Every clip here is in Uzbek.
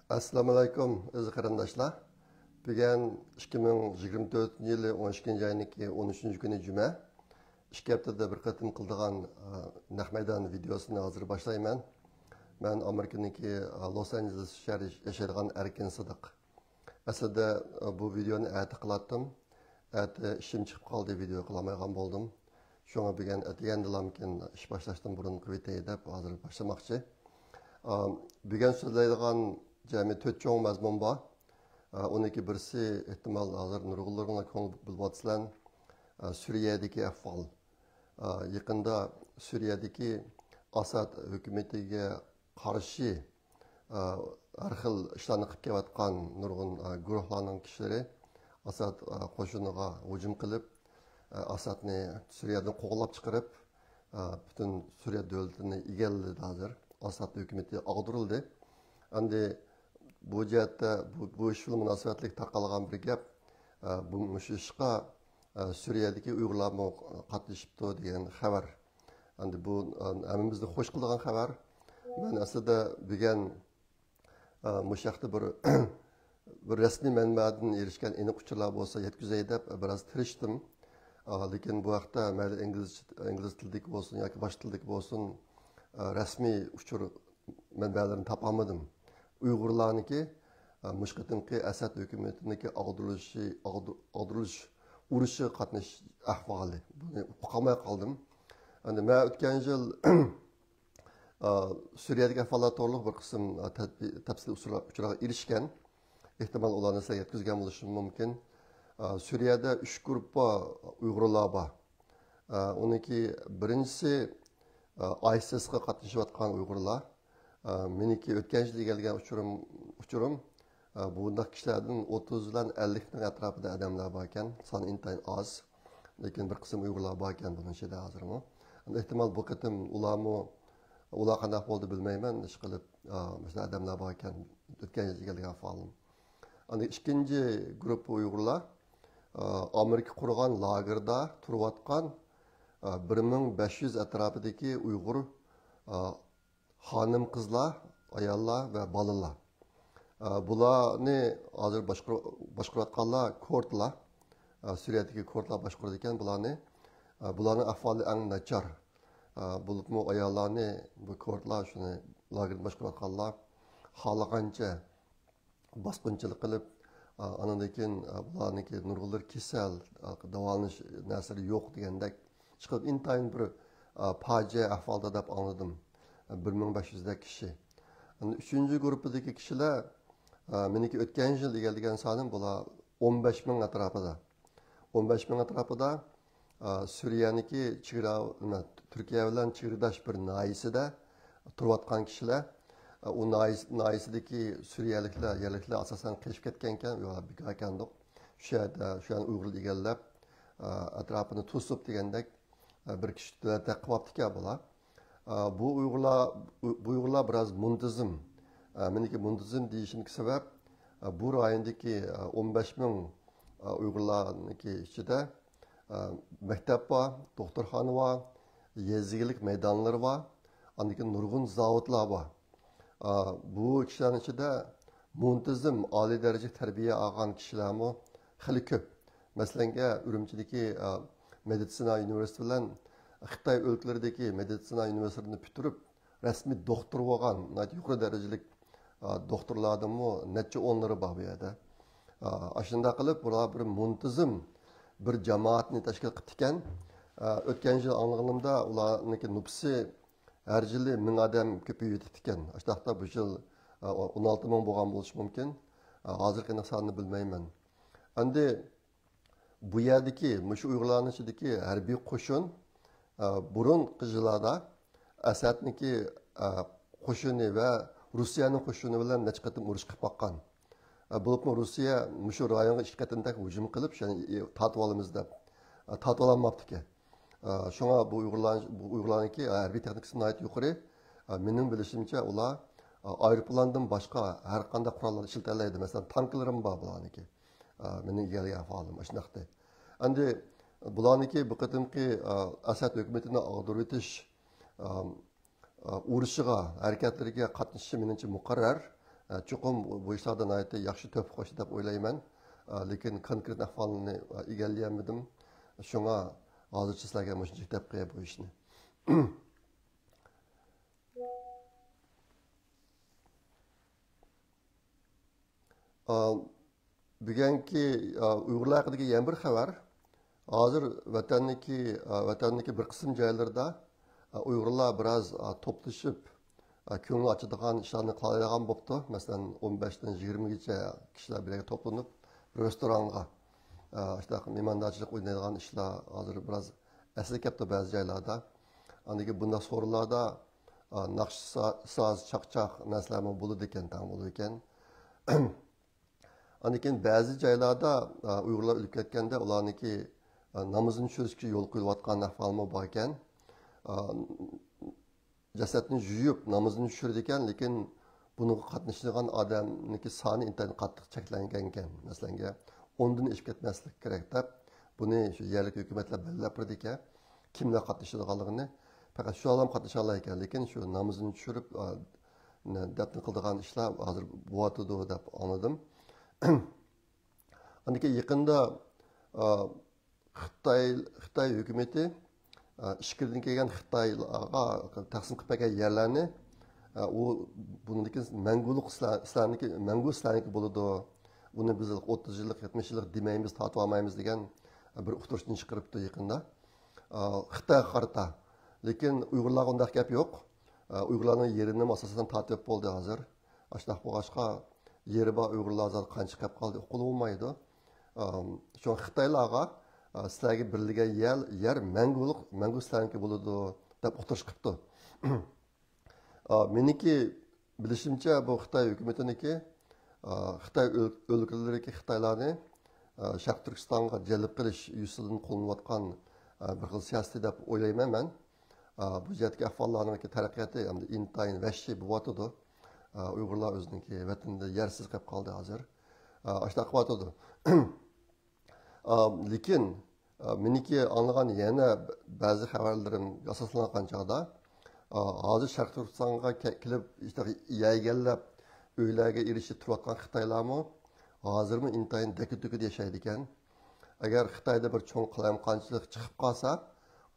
Assalomu alaykum aziz qarindoshlar. Bugun 2024-yili 12 oyning 13 kuni juma. 2 haftada bir qatim qildigan naq maydon videosini hozir boshlayman. Men Amerikaniki Los Angeles shahri yashaydigan Erkin Sidiq. Aslida bu videoni ati qilatdim. Ati ishim chiqib qoldi, video qilolmagan bo'ldim. Shunga bugun atiyandlamkin ish boshlashdan burun qilib deb hozir boshlamoqchi. Bugun so'zlaydigan jami 4 cho'ng mazmun bor. Uniki birisi ehtimol hozir nurg'unlarga ko'ngil bilib Suriyadagi ahvol. Yaqinda Suriyadagi Asad hukumatiga qarshi har xil ishlarni qilib kelayotgan nurg'un guruhlarning kishilari Asad qo'shiniga hujum qilib, Asadni Suriyadan qo'g'lab chiqarib, butun Suriya davlatini egalladi hozir. Asad hukumati ag'dirildi. Endi bu jihatda bu ish bilan munosabatli tarqalgan bir gap, bu ishqa Suriyadagi Uyg'urlar qatnashibdi degan xabar. Endi bu hammamizni xush qilgan xabar. Men aslida bugun mushaqda bir rasmiy manbadan erishgan aniq uchurlar bo'lsa yetkazay deb biroz tirishdim. Lekin bu vaqtda mayli ingliz tilidagi bo'lsin yoki boshqa tildagi bo'lsin rasmiy uchur manbalarini topolmadim. Uyg'urlarniki mushqitinki Asad hukumatiniki ag'dirilish urushi qatnash ahvoli. Buni uqamay qoldim. Endi men o'tgan yil Suriyadagi ahvollar to'liq bir qism tafsil uchurlarga erishgan. Ehtimol ularni sizga yetkazgan bo'lishim mumkin. Suriyada 3 guruh Uyg'urlar bor. Uniki birinchisi ISIS'ga qatnashayotgan Uyg'urlar. Meniki o'tgan yil kelgan uchurim bunday kishilardan 30 dan 50 ning atrofida odamlar bor ekan. Soni intayin oz. Lekin bir qism Uyg'urlar bor ekan buning ichida hozirmi. Ehtimol bu qatim ular qanday bo'ldi bilmayman. Ish qilib o'sha odamlar bor ekan. O'tgan yil kelgan ahvolim. Endi ikkinchi guruh Uyg'urlar Amerika qurgan lagerda turayotgan 1500 atrofidagi Uyg'ur xonim qizlar, ayollar va bolalar. Bularni hozir boshqarayotganlar kurdlar, Suriyadagi kurdlar boshqaradi ekan bularning ahvoli eng nachar. Bo'libmi ayollarni bu kurdlar shuni lagerda boshqarayotganlar xohlagancha bosqinchilik qilib, andan keyin bularniki nurg'unlar kasal, davolanish narsasi yo'q degandek chiqib intayin bir fojia ahvolda deb anladim. 1500 da kishi. Üçüncü gruppadagi kishilar meniki o'tgan yil degan sonim bular 15 ming atrofida. 15 ming atrofida Suriyaniki Turkiya bilan chegaradosh bir noyisida turayotgan kishilar. U noyisidagi suriyaliklar, yerliklar asosan qechib ketgan ekan, yo'q ekandiq. Shu yerda Uyg'ur egallab atrofini to'sib degandek bir kishi taqibobdi ekan bular. Bu Uyg'urlar biraz muntizim. Meniki muntizim deyishimga sabab bu rayondagi 15 ming Uyg'urlarniki ichida maktab bor, doktorxona bor, yezigilik maydonlari bor, andiki nurg'un zavodlar bor. Bu kishilarning ichida muntizim oliy daraja tarbiya olgan kishilarmi xili ko'p. Masalan, Urumchidagi meditsina universiteti bilan Xitoy o'lkalardagi meditsina universitetini bitirib, rasmiy doktor bo'lgan, yuqori darajalik doktorlardanmi necha o'nlari bor bu yerda. Shunday qilib, bular bir muntizim bir jamoatni tashkil qilib ekan. O'tgan yil anglag'animda ularniki nupsi har yili 1000 odam ko'payib ekan. Ashtaxta bu yil 16 ming bo'lgan bo'lishi mumkin. Hozirgi sonini bilmayman. Endi bu yerdagi mushu Uyg'urlarning ichidagi harbiy qo'shin burun qizlarda Asadniki qo'shini va Rossiyaning qo'shini bilan necha qatim urush qilib boqqan. Bo'libmi Rossiya mushu rayonga ikki qatimda hujum qilib, tatib olamiz deb tatib ololmabdi ekan. Shunga bu Uyg'urlarniki harbiy texnikasi nihoyat yuqori. Mening bilishimcha ular aeroplandan boshqa har qanday qurollar ishlatiladi. Masalan, tanklarim bor bularniki. Mening egaligi ahvolim shunaqda. Endi bularniki bu qatimki Asad hukumatini ag'dirib o'tish urushiga, harakatlariga qatnashishi menimcha muqarrar. Chuqum bu ishlardan aytdi yaxshi to'p qo'shdi deb o'ylayman. Lekin konkret ahvolni egallolmadim. Shunga hozircha sizlarga shunday deb qo'ya bu ishni. Bugungi Uyg'urlar haqidagi yana bir xabar. Hozir vatanniki bir qism joylarda Uyg'urlar biroz to'plashib ko'ngil ochadigan ishlarni qilayotgan bo'libdi. Masalan, 15dan 20gacha kishilar birga to'planib restoranga shunaqa mehmondorchilik o'ynaydigan ishlar hozir biroz asli kelibdi ba'zi joylarda. Andagi bunday so'rinlarda naqsh soz, chaqchaq narsalar bo'ladi ekan, tam bo'ladi ekan. Lekin ba'zi joylarda Uyg'urlar o'lib ketganda ularniki namozini tushirishga yo'l qo'yayotgan ahvolmi bor ekan. Jasadni yuyib namozini tushirdi ekan, lekin buni qatnashadigan odamniki soni internetda qattiq cheklangan ekan. Masalan, 10 dan oshib ketmaslik kerak deb buni shu yerlik hukumatlar belgilab berdi ekan. Kimlar qatnashadiganligini faqat shu odam qatnasha olar ekan, lekin shu namozini tushirib dafn qiladigan ishlar hozir bo'yotidi deb anladim. Andaki yaqinda Xitoy hukumati ishkirdan kelgan Xitoyga taqsim qilib bergan yerlarni u buniki mangu islarniki bo'ladi. Buni biz 30 yillik, 70 yillik demaymiz, tatib olmaymiz degan bir uqtirishni chiqaribdi yaqinda. Xitoyga qarata. Lekin Uyg'urlarga unday gap yo'q. Uyg'urlarning yerini asosan tatib bo'ldi hozir. Ashunday bo'lg'achqa yeri bor Uyg'urlar qancha qilib qoldi, uqilib bo'lmaydi. Shu Xitoylarga sizlarga berilgan yer mangu sizlarniki bo'ladi deb uqtirish qilibdi. Meniki bilishimcha bu Xitoy hukumatiniki Xitoy o'lkalariki Xitoylarni Sharq Turkistonga jalb qilish yusidan qo'llanayotgan bir xil siyosiy deb o'ylayman men. Bu jihatga ahvollarning taraqqiyoti hamda intayin vahshiy bo'lyotidi. Uyg'urlar o'ziniki vatanida yersiz qolib qoldi hozir. Ashta qilyotidi. Lekin meniki anlagan yana ba'zi xabarlarim asoslangan chog'da hozir Sharq Turkistonga kelib yayganlab uylarga erishib turayotgan Xitoylarmi hozirmi intayin dakit-dukit yashaydi ekan. Agar Xitoyda bir cho'ng qilayotganchilik chiqib qolsa,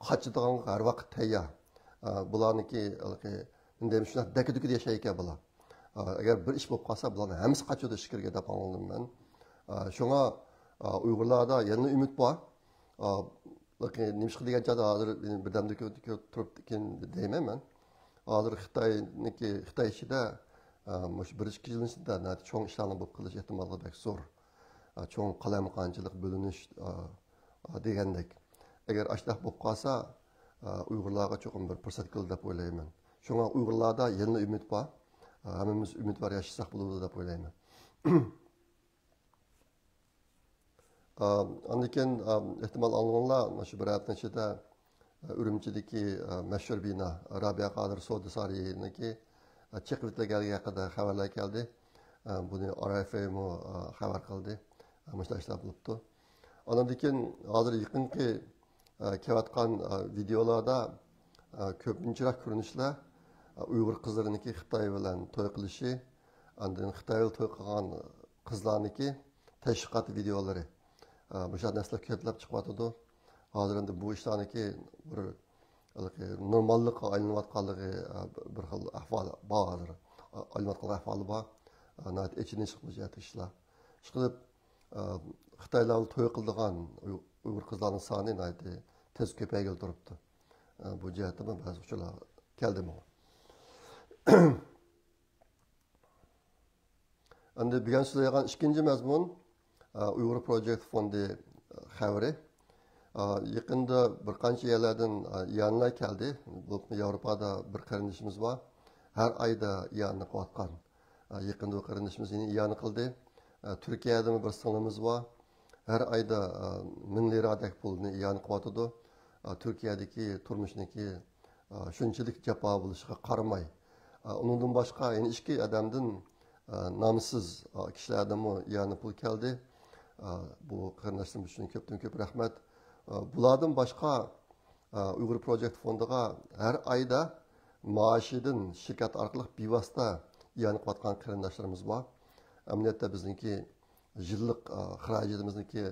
qochadigan har vaqt tayyor. Bularniki mendem shunday dakit-dukit yashaydi ekan bular. Agar bir ish bo'lib qolsa, bularni hammasi qochadi ishkirga deb anladim men. Shunga Uyg'urlarda yana umid bor. Lekin nimishqa degan chog'da hozir birdamda turib ekan deyman men. Hozir Xitoy ishida mush 1-2 yil ichida cho'ng ishlarni bo'lib qilish ehtimoli bek zo'r. Cho'ng qalamqonchilik bo'linish degandek. Agar ashdaq bo'lib qolsa, Uyg'urlarga cho'qim bir fursat keldi deb o'ylayman. Shunga Uyg'urlarda yana umid bor. Hammamiz umid bor yashasak bo'ladi deb o'ylayman. Lekin ehtimol anlaganlar shu bir hafta ichida Urumchidagi mashhur bino Rabia Qodir Savdo sarayiniki cheqirtirganligi haqida xabarlar keldi. Buni RFM xabar qildi. Mana ishlar bo'libdi. Ondan keyin hozir yaqinqi kelayotgan videolarda ko'pincha ko'rinishlar Uyg'ur qizlariniki Xitoy bilan to'y qilishi, undan Xitoy bilan to'y qilgan qizlarniki tashviqot videolari. Bu narsalar ko'plab chiqyotdi. Hozir endi bu ishlarniki bir normallikqa aylanayotganligi bir xil ahvol bor hozir. Aylanayotgan ahvoli bor. Nayt echinish qilib ishlar. Chiqib Xitoylar to'y qildigan Uyg'ur qizlarning soni nayt tez ko'payib turibdi. Bu jihatda men ba'zi uchurlar keldi menga. Endi bugun so'zlaydigan ikkinchi mazmun Uyg'ur Project Fondi xabari. Yaqinda bir qancha yerlardan yanlar keldi. Bu Yevropada bir qarindishimiz bor. Har oyda yanni qilayotgan. Yaqinda bu qarindishimiz yanni qildi. Turkiyada bir singlimiz bor. Har oyda 1000 liradek pulni yanni qilyotdi. Turkiyadagi turmushniki shunchalik jafo bo'lishiga qaramay. Undan boshqa yana ikki odamdan nomsiz kishilardan yanni pul keldi. Bu qarindoshim uchun ko'p rahmat. Bulardan boshqa Uyg'ur Project Fondiga har oyda maoshidan shirkat orqali bevosita yani qilayotgan qarindoshlarimiz bor. Amaliyotda bizniki yillik xarajatimizniki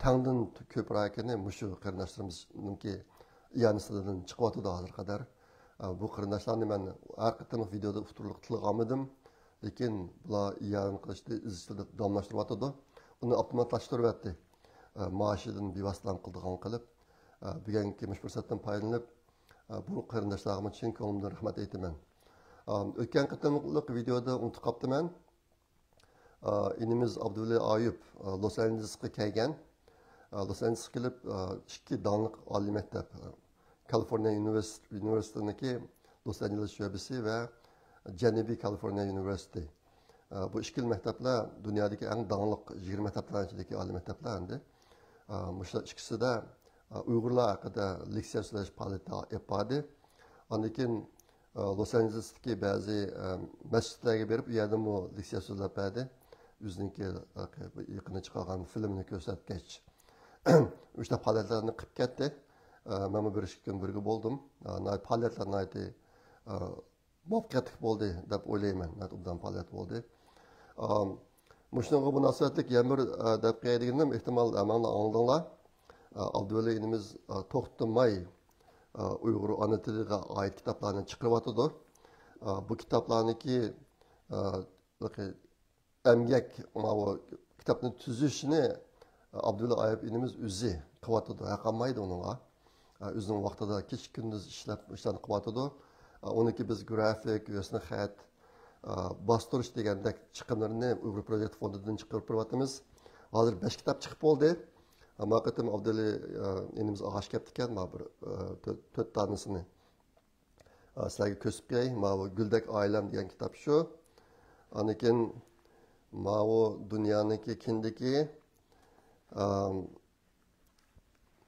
tangdan ko'proq ekani mushu qarindoshlarimizniki yanisidan chiqyotdi hozir qadar. Bu qarindoshlarni men har qatim videoda uturliq tilga olmadim, lekin bular yan qilishni izchil davomlashtiryotdi. Uni avtomatlashtiryapti. Maoshidan bevosita qildigan qilib, bugungi mush fursatdan foydalanib bu qarindoshlarga chin ko'nglimdan rahmat aytaman. O'tgan qatimliq videoda unutib qolibman. İnimiz Abdulla Ayub Los Angelesga kelgan. Los Angelesga kelib ikki donliq oliy maktab California University'deki Los Angeles şubesi ve Janubiy California University. Bu ikki maktablar dunyodagi eng donliq 20 maktablar ichidagi oliy maktablar endi. Mushlar ikkisida Uyg'urlar haqida leksiya so'zlash faoliyati olib bordi. Ondan keyin Los Angeles'dagi ba'zi masjidlarga berib, u yerda mu leksiya so'zlab berdi. O'ziniki yaqinda chiqargan filmini ko'rsatgach, uchta faoliyatlarni qilib ketdi. Men bu bir ikki kun birga bo'ldim. Faoliyatlar muvaffaqiyatli bo'ldi deb o'ylayman. Bundan faoliyat bo'ldi. Mushunga munosabatlik yana bir deb qo'yadiganim ehtimol mana oldinglar. Abdulla inimiz to'xtamay Uyg'ur ona tiliga oid kitoblarni chiqaryotdi. Bu kitoblarniki emgak kitobni tuzishni Abdulla Ayub inimiz o'zi qilyotdi. Haqolmaydi uningga. O'zining vaqtida kech kunduz ishlab ishlarni qilyotdi. Uniki biz grafik, yo'sni xat, bostirish degandek chiqimlarni Uyg'ur projekt fondidan chiqarib turyapmiz. Hozir 5 kitob chiqib bo'ldi. Ama qatim Abdulla inimiz og'ash kelibdi ekan, mana bir 4 tanesini sizlarga ko'rsatib qo'yay. Mana bu Guldek oilam degan kitob shu. Anikin mana bu dunyoniki kindiki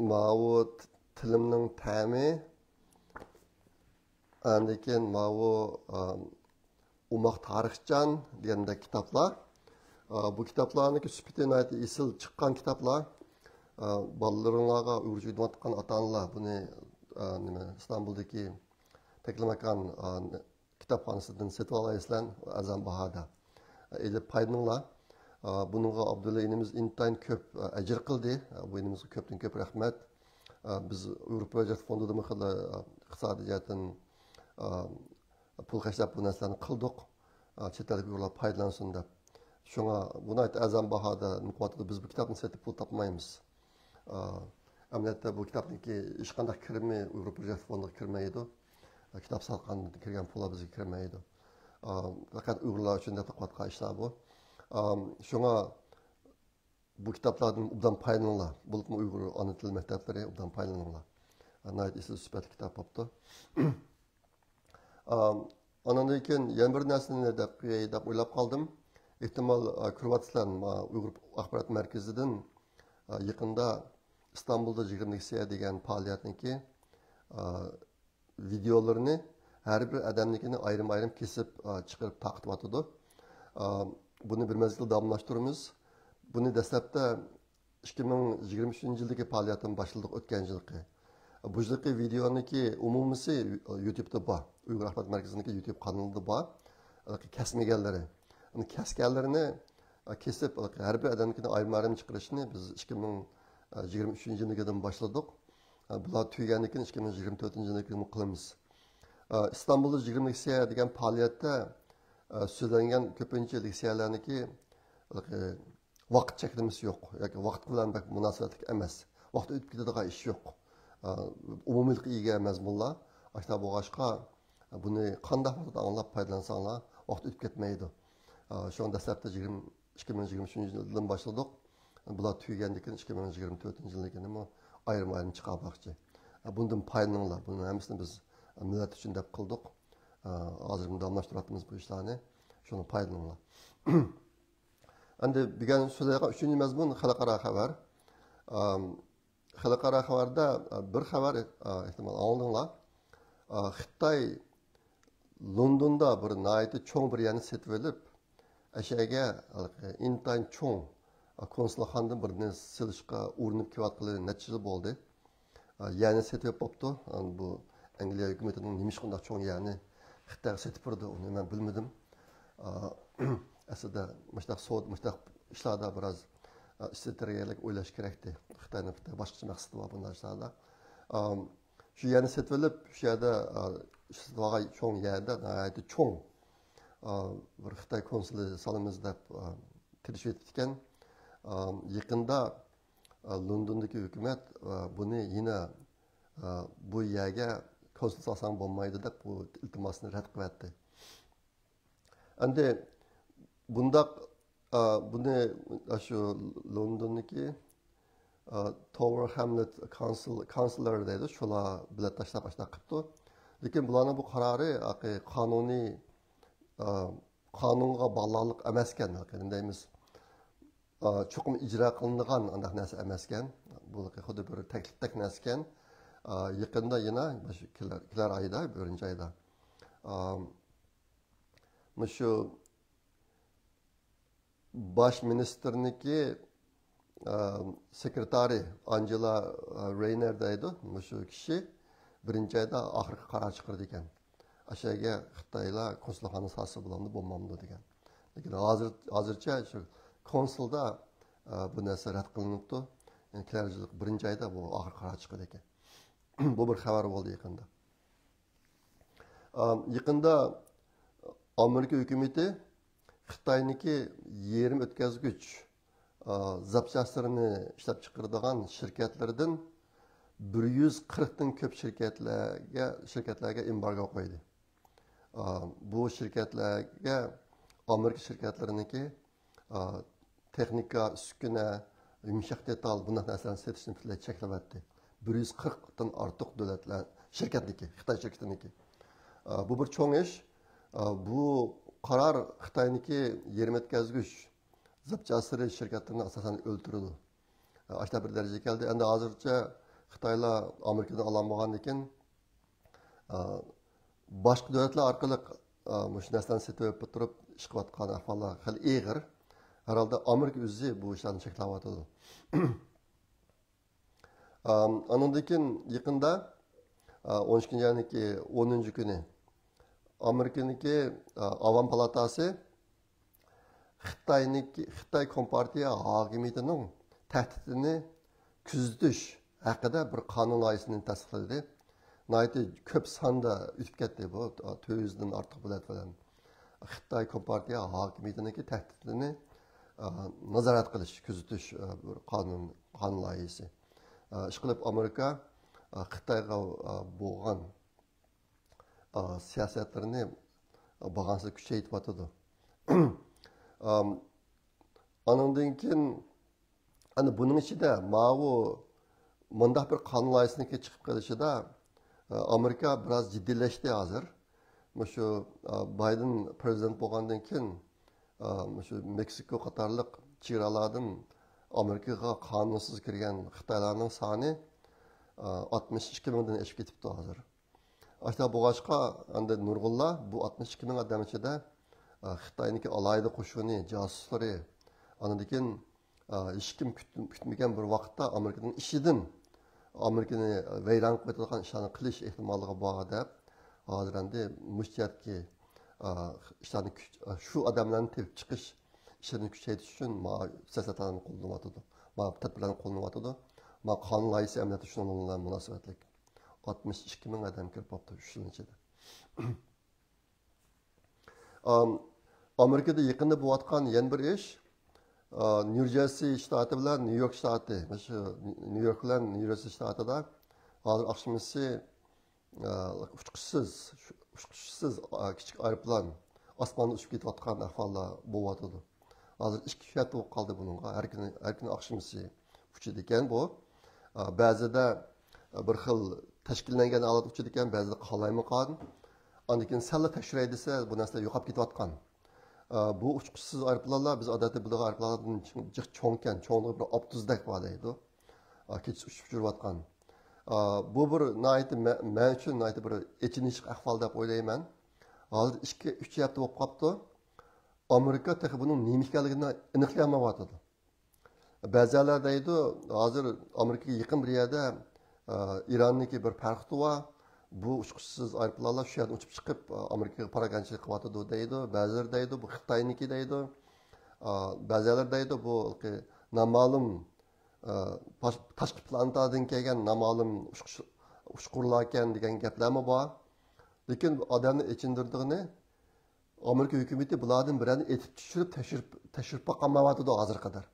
mana bu tilimning ta'mi, andikin mana bu umoq tarixchan degandek kitoblar. Bu kitoblarniki süpitini isil chiqqan kitoblar. Ballarınlarga Uyg'urcha o'rgatgan ota-onalar buni İstanbul'daki Teklimakan kitapxonasidan setib olasizlar azam bahoda. Edib paylaninglar. Buningga Abdulla inimiz intayin ko'p ajr qildi. Bu inimizga ko'pdan ko'p rahmat. Biz Uyg'ur projekt fondida iqtisodiy jihatdan pul xarjlab bu narsalarni qildik. Chet ellik Uyg'urlar foydalansin deb. Shunga buni azam bahoda biz bu kitobni setib pul topmaymiz. Amaliyotda bu kitobniki hech qanday kirmi Uyg'ur projekt fondiga kirmaydi. Kitob sotgandan kirgan pullar bizga kirmaydi. Faqat Uyg'urlar uchun deb qilayotgan ishlar bu. Shunga bu kitoblardan obdan foydalaninglar. Bo'libmi Uyg'ur ona tili maktablari obdan foydalaninglar. Nayt isli sifatli kitob bo'libdi. Ondan keyin yana bir narsani deb o'ylab qoldim. Ehtimol ko'ryapsizlar, Uyg'ur axborot markazidan yaqinda İstanbul'da 20 degan faoliyatniki videolarını her bir adamnikini ayrım kesip çıkarıp taqdim atdı. Bunu bir mezgil davomlashtiramiz. Bunu dastlabda 2023 yildagi faoliyatim başladık o'tgan yilgi. Bu yilgi videoniki umumisi YouTube'da bor. Uyg'ur axborot markaziniki YouTube kanalida bor. Kesmaganlari. Uni kesganlarini kesip her bir adamnikini ayrım chiqarishni biz 2023 yildan başladık. Bular tugagandan keyin 2024 yilda qilamiz. İstanbul'da 20 leksiya degan faoliyatda so'zlangan ko'pincha leksiyalarniki vaqt cheklamasi yo'q yoki vaqt bilan munosabatli emas. Vaqt o'tib ketadigan ish yo'q. Umumiylikqa ega mazmunlar. Ashta bo'g'ashqa buni qanday vaqtda anglab foydalansanglar vaqt o'tib ketmaydi. Şu anda dastlabda 2023 yildan başladık. Bular tugagandan keyin 2024 yilda ayrım chiqarmoqchi. Bundan foydalaninglar. Buni hammasini biz millat uchun deb qildik. Hozir davomlashtiryapmiz bu ishlarni. Shuni foydalaninglar. Endi bugun so'zlayotgan uchinchi mazmun xalqaro xabar. Xalqaro xabarda bir xabar ehtimol oldinglar. Xitoy Londonda bir nihoyatda cho'ng bir yerni setib olib, ashyaga intayin cho'ng konsulxonadan birini silishga urinib kelayotgani necha yil bo'ldi. Yani setib bo'libdi. Bu Angliya hukumatining nima shunday cho'ng yani Xitoyga setib turdi, uni men bilmadim. aslida mushtaq so'd mushtaq ishlarda biroz strategiyalik o'ylash kerakdi. Xitoyni boshqacha maqsadi bor bunday ishlarda. Shu yerni setib olib, shu yerda isitvaga cho'ng yerda nihoyatda cho'ng bir Xitoy konsuli solamiz deb kirishib etgan. Yaqinda Londondagi hukumat buni yana bu yerga konsul solsang bo'lmaydi deb bu iltimosni rad qilyapti. Endi bundaq buni shu Londondagi Tower Hamlet Councilor deydi, shular bilan tashlab qilibdi. Lekin bularning bu qarori qonuniy qonunga bog'liq emas ekan, deymiz. Cho'qim ijro qilinadigan anaqa narsa emas ekan. Bu xuddi bir taklifdek narsa ekan. Yaqinda yana kelar oyda, 1-oyda shu bosh ministrniki sekretari Angela Rayner deydi, shu kishi 1-oyda oxirgi qaror chiqardi ekan. Aşağıya Xitoylar konsulxona solsa bo'ladi, bo'lmamdi degan. Lekin hozircha shu konsulda bu narsa rad qilinibdi. Yani kelar yil 1-oyda bu oxirgi qaror chiqadi ekan. Bu bir xabar bo'ldi yaqinda. Yaqinda Amerika hukumati Xitoyniki yerim o'tkazgich zapchastlarini ishlab chiqaradigan shirkatlardan 140 dan ko'p shirkatlarga embargo qo'ydi. Bu shirkatlarga Amerika shirkatlarininki texnika, uskuna, yumshoq detal bunday narsalarni sotishni butunlay cheklabdi. 140 dan ortiq davlatlar shirkatniki, Xitoy shirkatiniki. Bu bir cho'ng ish. Bu qaror Xitoyniki yerim o'tkazgich zapchastari shirkatlarini asosan o'ltirdi. Ashta bir darajaga keldi. Endi hozircha Xitoylar Amerikadan ololmagan ekan, boshqa davlatlar orqali shu narsani sotib turib ish qilayotgan ahvollar hali eg'ir. Herhalde Amerika o'zi bu ishlarni cheklayotdi. Anandan yaqinda 12-yaniki 10-kuni Amerikaniki Avam palatasi Xitoy Kompartiya hokimiyatining tahdidini kuzatish haqida bir qonun loyihasini tasdiqladi. Nayt ko'p sonda o'tib ketdi bu 400 dan ortiq bo'ladi falan. Xitoy Kompartiya hokimiyatiniki tahdidini nazorat qilish, kuzatish bir qonun loyihasi. Ishqilib Amerika Xitoyga bo'lgan siyosatlarini bag'ansiz kuchaytirib atadi. Anandan keyin ana buning ichida ma'vu mundaq bir qonun loyihasining chiqib qolishida Amerika biroz jiddiylashdi hozir. Shu Biden prezident bo'lgandan keyin shu Meksiko qatorliq chegaralardan Amerikaga qonunsiz kirgan Xitoylarning soni 62 mingdan oshib ketibdi hozir. Ashta bo'g'ashqa endi nurg'unlar bu 62 ming odam ichida Xitoyniki alayda qo'shini, jasuslari, andan keyin hech kim kutmagan bir vaqtda Amerikaning ishidan Amerikani vayron qiladigan ishlarni qilish ehtimolligi bor deb hozir endi mushtiyatki ishlarni shu odamlarni tepib chiqish ishini kuchaytirish uchun siyosatlarni qo'llanadi. Tadbirlarni qo'llanadi. Qonun loyihasi amaliyotda shunga bilan munosabatli. 62 ming odam kirib qoldi 3 yil ichida. Amerikada yaqinda bo'layotgan yana bir ish New Jersey shtati bilan New York shtati, shu New York bilan New Jersey shtatida hozir oqshomisi uçqishsiz kichik aeroplan osmonda uchib ketayotgan ahvollar bo'lyotdi. Hozir 2 soat bo'lib qoldi bunga. Har kuni oqshomisi uchadi ekan bu. Ba'zida bir xil tashkillangan holat uchadi ekan, ba'zida qalaymaqon. Ondan keyin salla tekshiraydi desa, bu narsa yo'qolib ketayotgan. Bu uçqishsiz aeroplanlar biz odatda bilgan aeroplanlardan jiq cho'ngkan, cho'nligi bir 30 dak bor deydi. Kechish uchib yurayotgan. Bu bir men uchun bir echinish ahvol deb o'ylayman. Hozir 2-3 hafta bo'lib qolibdi. Amerika texi buning nima ekanligini aniqlamayapti. Ba'zilar deydi, hozir Amerikaga yaqin bir yerda İran'niki bir farqi var. bu uçqushsiz aeroplanlar shu yerdan uchib chiqib Amerikaga paraganchilik qilyotidi deydi. Ba'zilar deydi bu Xitoyniki deydi. Ba'zilar deydi bu noma'lum tashqi planetadan kelgan noma'lum uçqurlar ekan degan gaplarmi bor. Lekin odamni ichindirdigini Amerika hukumati bulardan birini etib tushirib tekshirib boqolmayotidi hozir qadar.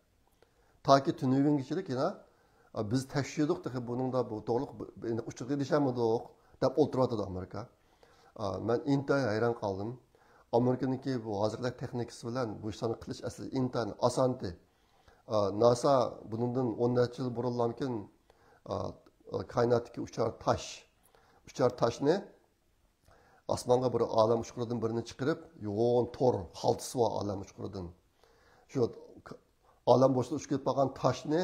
Toki tunugungachilik yana biz tekshirdik buningda bu to'liq uchiqi deshamdiq deb o'tiryotidi Amerika. Men intayin hayron qoldim. Amerikaniki bu hozirgi texnikasi bilan bu ishlarni qilish asli intayin osonti. NASA buningdan 10 necha yil burunlarmikin koinotdagi uchar toshni osmonga bir olam uchquridan birini chiqarib, yo'g'on tor xaltisi bor olam uchquridan. Shu olam boshida uchib ketib qolgan toshni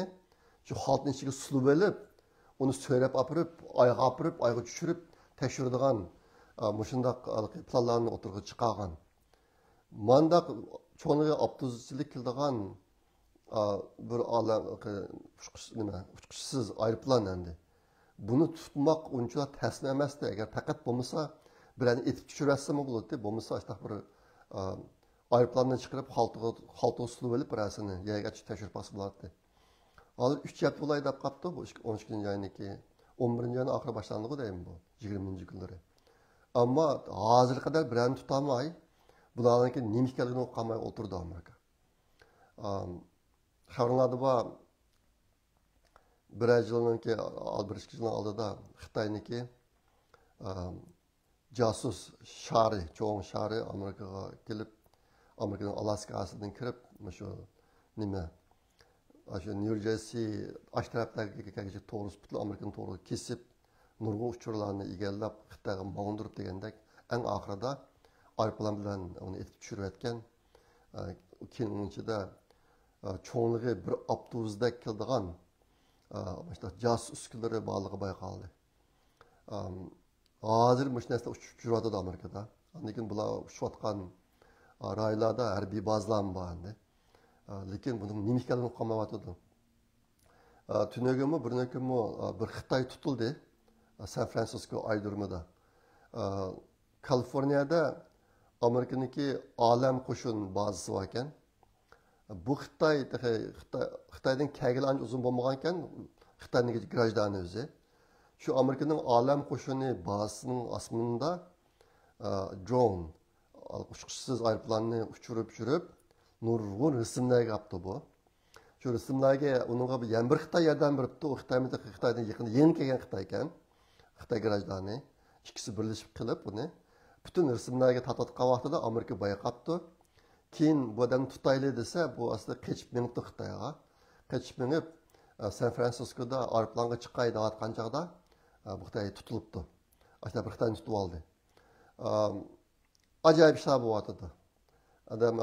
shu xaltning ichiga sulib olib, uni so'rab apirib, oyga tushirib tekshiradigan mushundaq planlarni o'tirg'i chiqargan. Mandaq cho'niga optizchilik qiladigan bir olam uçqushsiz aeroplan endi. Buni tutmoq uncha taslim emasdi. Agar faqat bo'lmasa birini etib tushirasimi bo'ladi, bo'lmasa ashtaq bir aeroplandan chiqarib xaltaga sulib olib birasini yerga tekshirib bosib bo'ladi. Hozir 3 hafta bo'lay deb qapti bu 12-oyniki 11-oyning oxiri boshlandi deymi bu 20-kunlari. Ammo hozir qadar birini tutolmay bularniki nima ekanligini o'qamay o'tirdi Amerika. Xabarlarda bor bir yilniki yilning oldida Xitoyniki jasus cho'ng shari Amerikaga kelib, Amerikaning Alaskasidan kirib, shu nima shu New Jersey ash tarafdagi kelgusi to'g'ri butun Amerikani to'g'ri kesib, nurg'un uchurlarni egallab Xitoyga mo'ndirib degandek, eng oxirida aeroplan bilan uni etib tushirayotgan, keyin ichida cho'nlig'i bir avtobusdek keldigan jasus uskunalari borligi bayqaldi. Hozir mush narsa uchib yuradi Amerikada. Lekin bular uchayotgan raylarda harbiy bazalar bor endi. Lekin buning nima ekanligini uqolmayotdi. Tunagimi bir Xitoy tutildi San Fransisko aydurmida. Kaliforniyada Amerikaniki olam qo'shin bazasi bor ekan. Bu Xitoydan kelgan ancha uzun bo'lmagan ekan, Xitoyning grajdani o'zi. Shu Amerikaning olam qo'shini bazasining osmonida drone, uçqushsiz aeroplanni uchirib nurg'un rasmlarga olibdi bu. Shu rasmlarga uningga bir Xitoy yordam beribdi. U Xitoydan yaqin yeni kelgan Xitoy ekan. Xitoy grajdani ikkisi birlashib qilib buni butun rasmlarga tatotgan vaqtida Amerika bayqabdi. Keyin bu odamni tutayli desa, bu aslida qechib minibdi Xitoyga. Qechib minib San Fransiskoda aeroplanga chiqay deyotgan chog'da bu Xitoy tutilibdi. Ashta bir Xitoyni tutib oldi. Ajoyib ishlar bo'lyotdi. Adam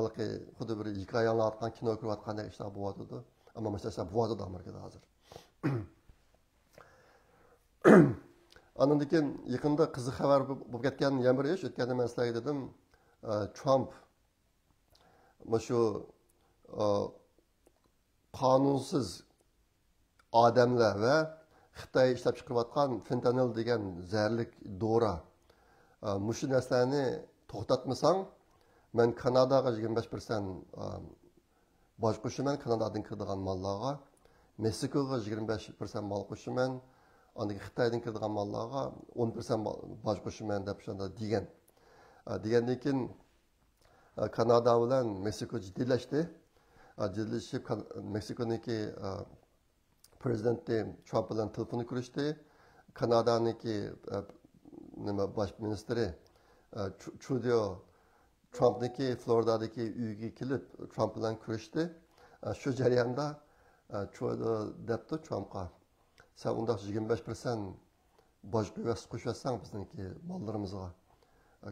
xuddi bir hikoya anlatgan kino ko'rayotgandek ishlar bo'lyotdi. Ammo masalan bo'lyotdi Amerikada hozir. Andan keyin yaqinda qiziq xabar bo'lib ketgan yana bir ish o'tganda men sizlarga dedim, Trump shu qonunsiz odamlar va Xitoy ishlab chiqarayotgan fentanil degan zaharlik dori. Mushu narsalarni to'xtatmasang, men Kanadaga 25% boj qo'shiman, Kanadadan kiradigan mallarga, Meksikaga 25% mal qo'shiman, anda Xitoydan kiradigan mallarga 10% boj qo'shiman deb shunda degan. Degandan keyin Kanada bilan Meksika jiddiylashdi. Jiddiylashib Meksikoniki prezidenti Trump bilan telefonni ko'rishdi. Kanadaniki bosh ministri Trudeau Trumpniki Floridadagi uyiga kelib Trump bilan ko'rishdi. Shu jarayonda Trudeau debdi Trumpga, sen unda 25% boj qo'shasan bizniki mollarimizga.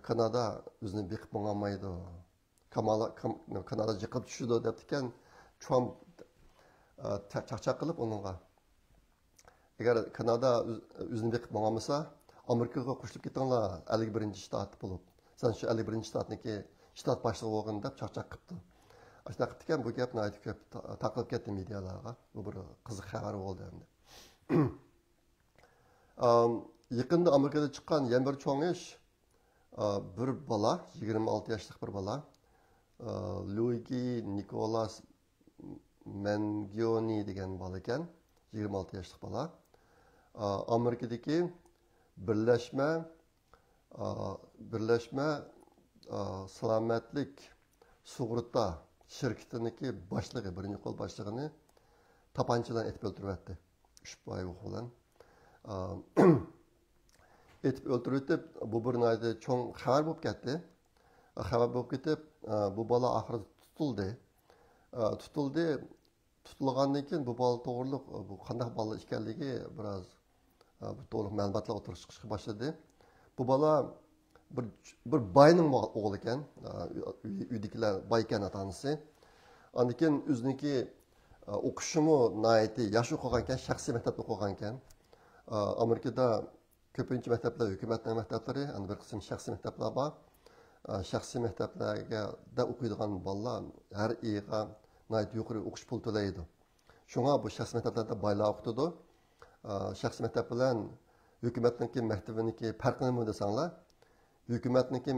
Kanada o'zini beqib bo'lmaydi. Kanada yiqib tushdi debdi ekan. Trump chaqchaq qilib uningga, agar Kanada o'zini beqib bo'lmasa, Amerikaga qo'shilib ketinglar 51-shtat bo'lib. Sen shu 51-shtatniki shtat boshlig'i bo'lgin deb chaqchaq qilibdi. Ashta qilib ekan, bu gapni aytib ko'p taqilib ketdi medialarga. Bu bir qiziq xabar bo'ldi endi. Yaqında Amerikada chiqqan yana bir cho'ng ish, bir bola, 26 yoshlik bir bola, Luigi Nicolas Mangione degan bola ekan, 26 yoshlik bola. Amerikadagi birlashma salomatlik sug'urta shirkatiniki boshlig'i, birinchi qo'l boshlig'ini tapanchadan etib o'ldiryapti. 3 oy bilan. Etib o'ldirib, bu bir nayda cho'ng xabar bo'lib ketdi. Xabar bo'lib ketib, bu bola oxirida tutildi. Tutilgandan keyin bu bola to'g'riliq bu qanday bola ekanligi biroz to'liq ma'lumotlar o'tirib chiqishga boshladi. Bu bola bir bayning o'g'li ekan, uydagilar boy ekan ota-onasi. Ondan keyin o'ziniki o'qishimi nihoyatda yaxshi o'qigan ekan, shaxsiy maktabda o'qigan ekan. Amerikada ko'pincha maktablar hukumatning maktablari, bir qism shaxsiy maktablar bor. Shaxsiy maktablarga o'qiydigan bolalar har oyga nihoyat yuqori o'qish puli to'laydi. Shunga bu shaxsiy maktablarda boylar o'qitadi. Shaxsiy maktab bilan hukumatniki maktabiniki farqi nima desanglar, hukumatniki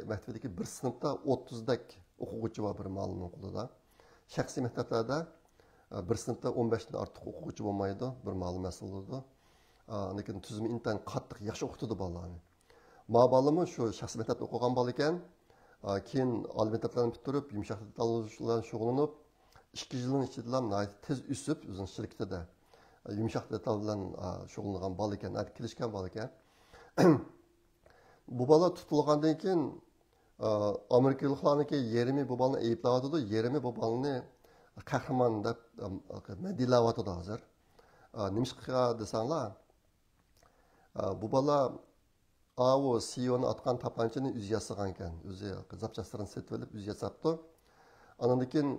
maktabidagi bir sinfda 30 dak o'quvchi bor bir ma'lum qo'lida. Shaxsiy maktablarda bir sinfda 15 dan ortiq o'quvchi bo'lmaydi, bir ma'lum mas'uldir. Lekin tuzumi intan qattiq yaxshi o'qitadi bolalarni. Bolalami shu shaxsiy maktabda o'qigan bola ekan, keyin oliy maktablarni bitirib, yumshoq detallar bilan shug'ullanib, 2 yilning ichida tez o'sib, o'zining shirkatida yumshoq detal bilan shug'ullangan bola ekan, kelishgan bola ekan. Bu bola tutilgandan keyin Amerikaliklarniki yerimi bu bolani aybladi, yerimi bu bolani qahramon deb medilayotdi hozir. Nimishqa desanglar, bu bola o CEO'ni atgan tapanchani o'zi yasagan ekan, o'zi zapchastlarini setib olib o'zi yasabdi. Ondan keyin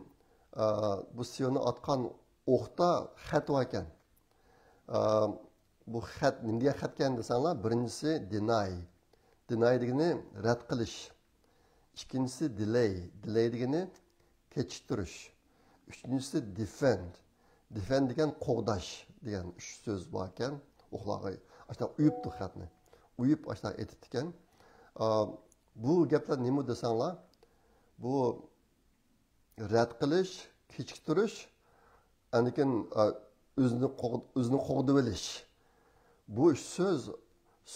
bu CEO'ni atgan o'qda xat bor ekan. Bu xat nima degan xat ekan desanglar, birinchisi deny degani rad qilish. Ikkinchisi delay degani kechiktirish. Uchinchisi defend degan qo'g'dash degan 3 so'z bor ekan. O'qlarga ashta uyibdi xatni. Uyib ashta aytib ekan. Bu gaplar nima desanglar, bu rad qilish, kechiktirish, anikin o'zini qo'g'dib olish. Bu 3 so'z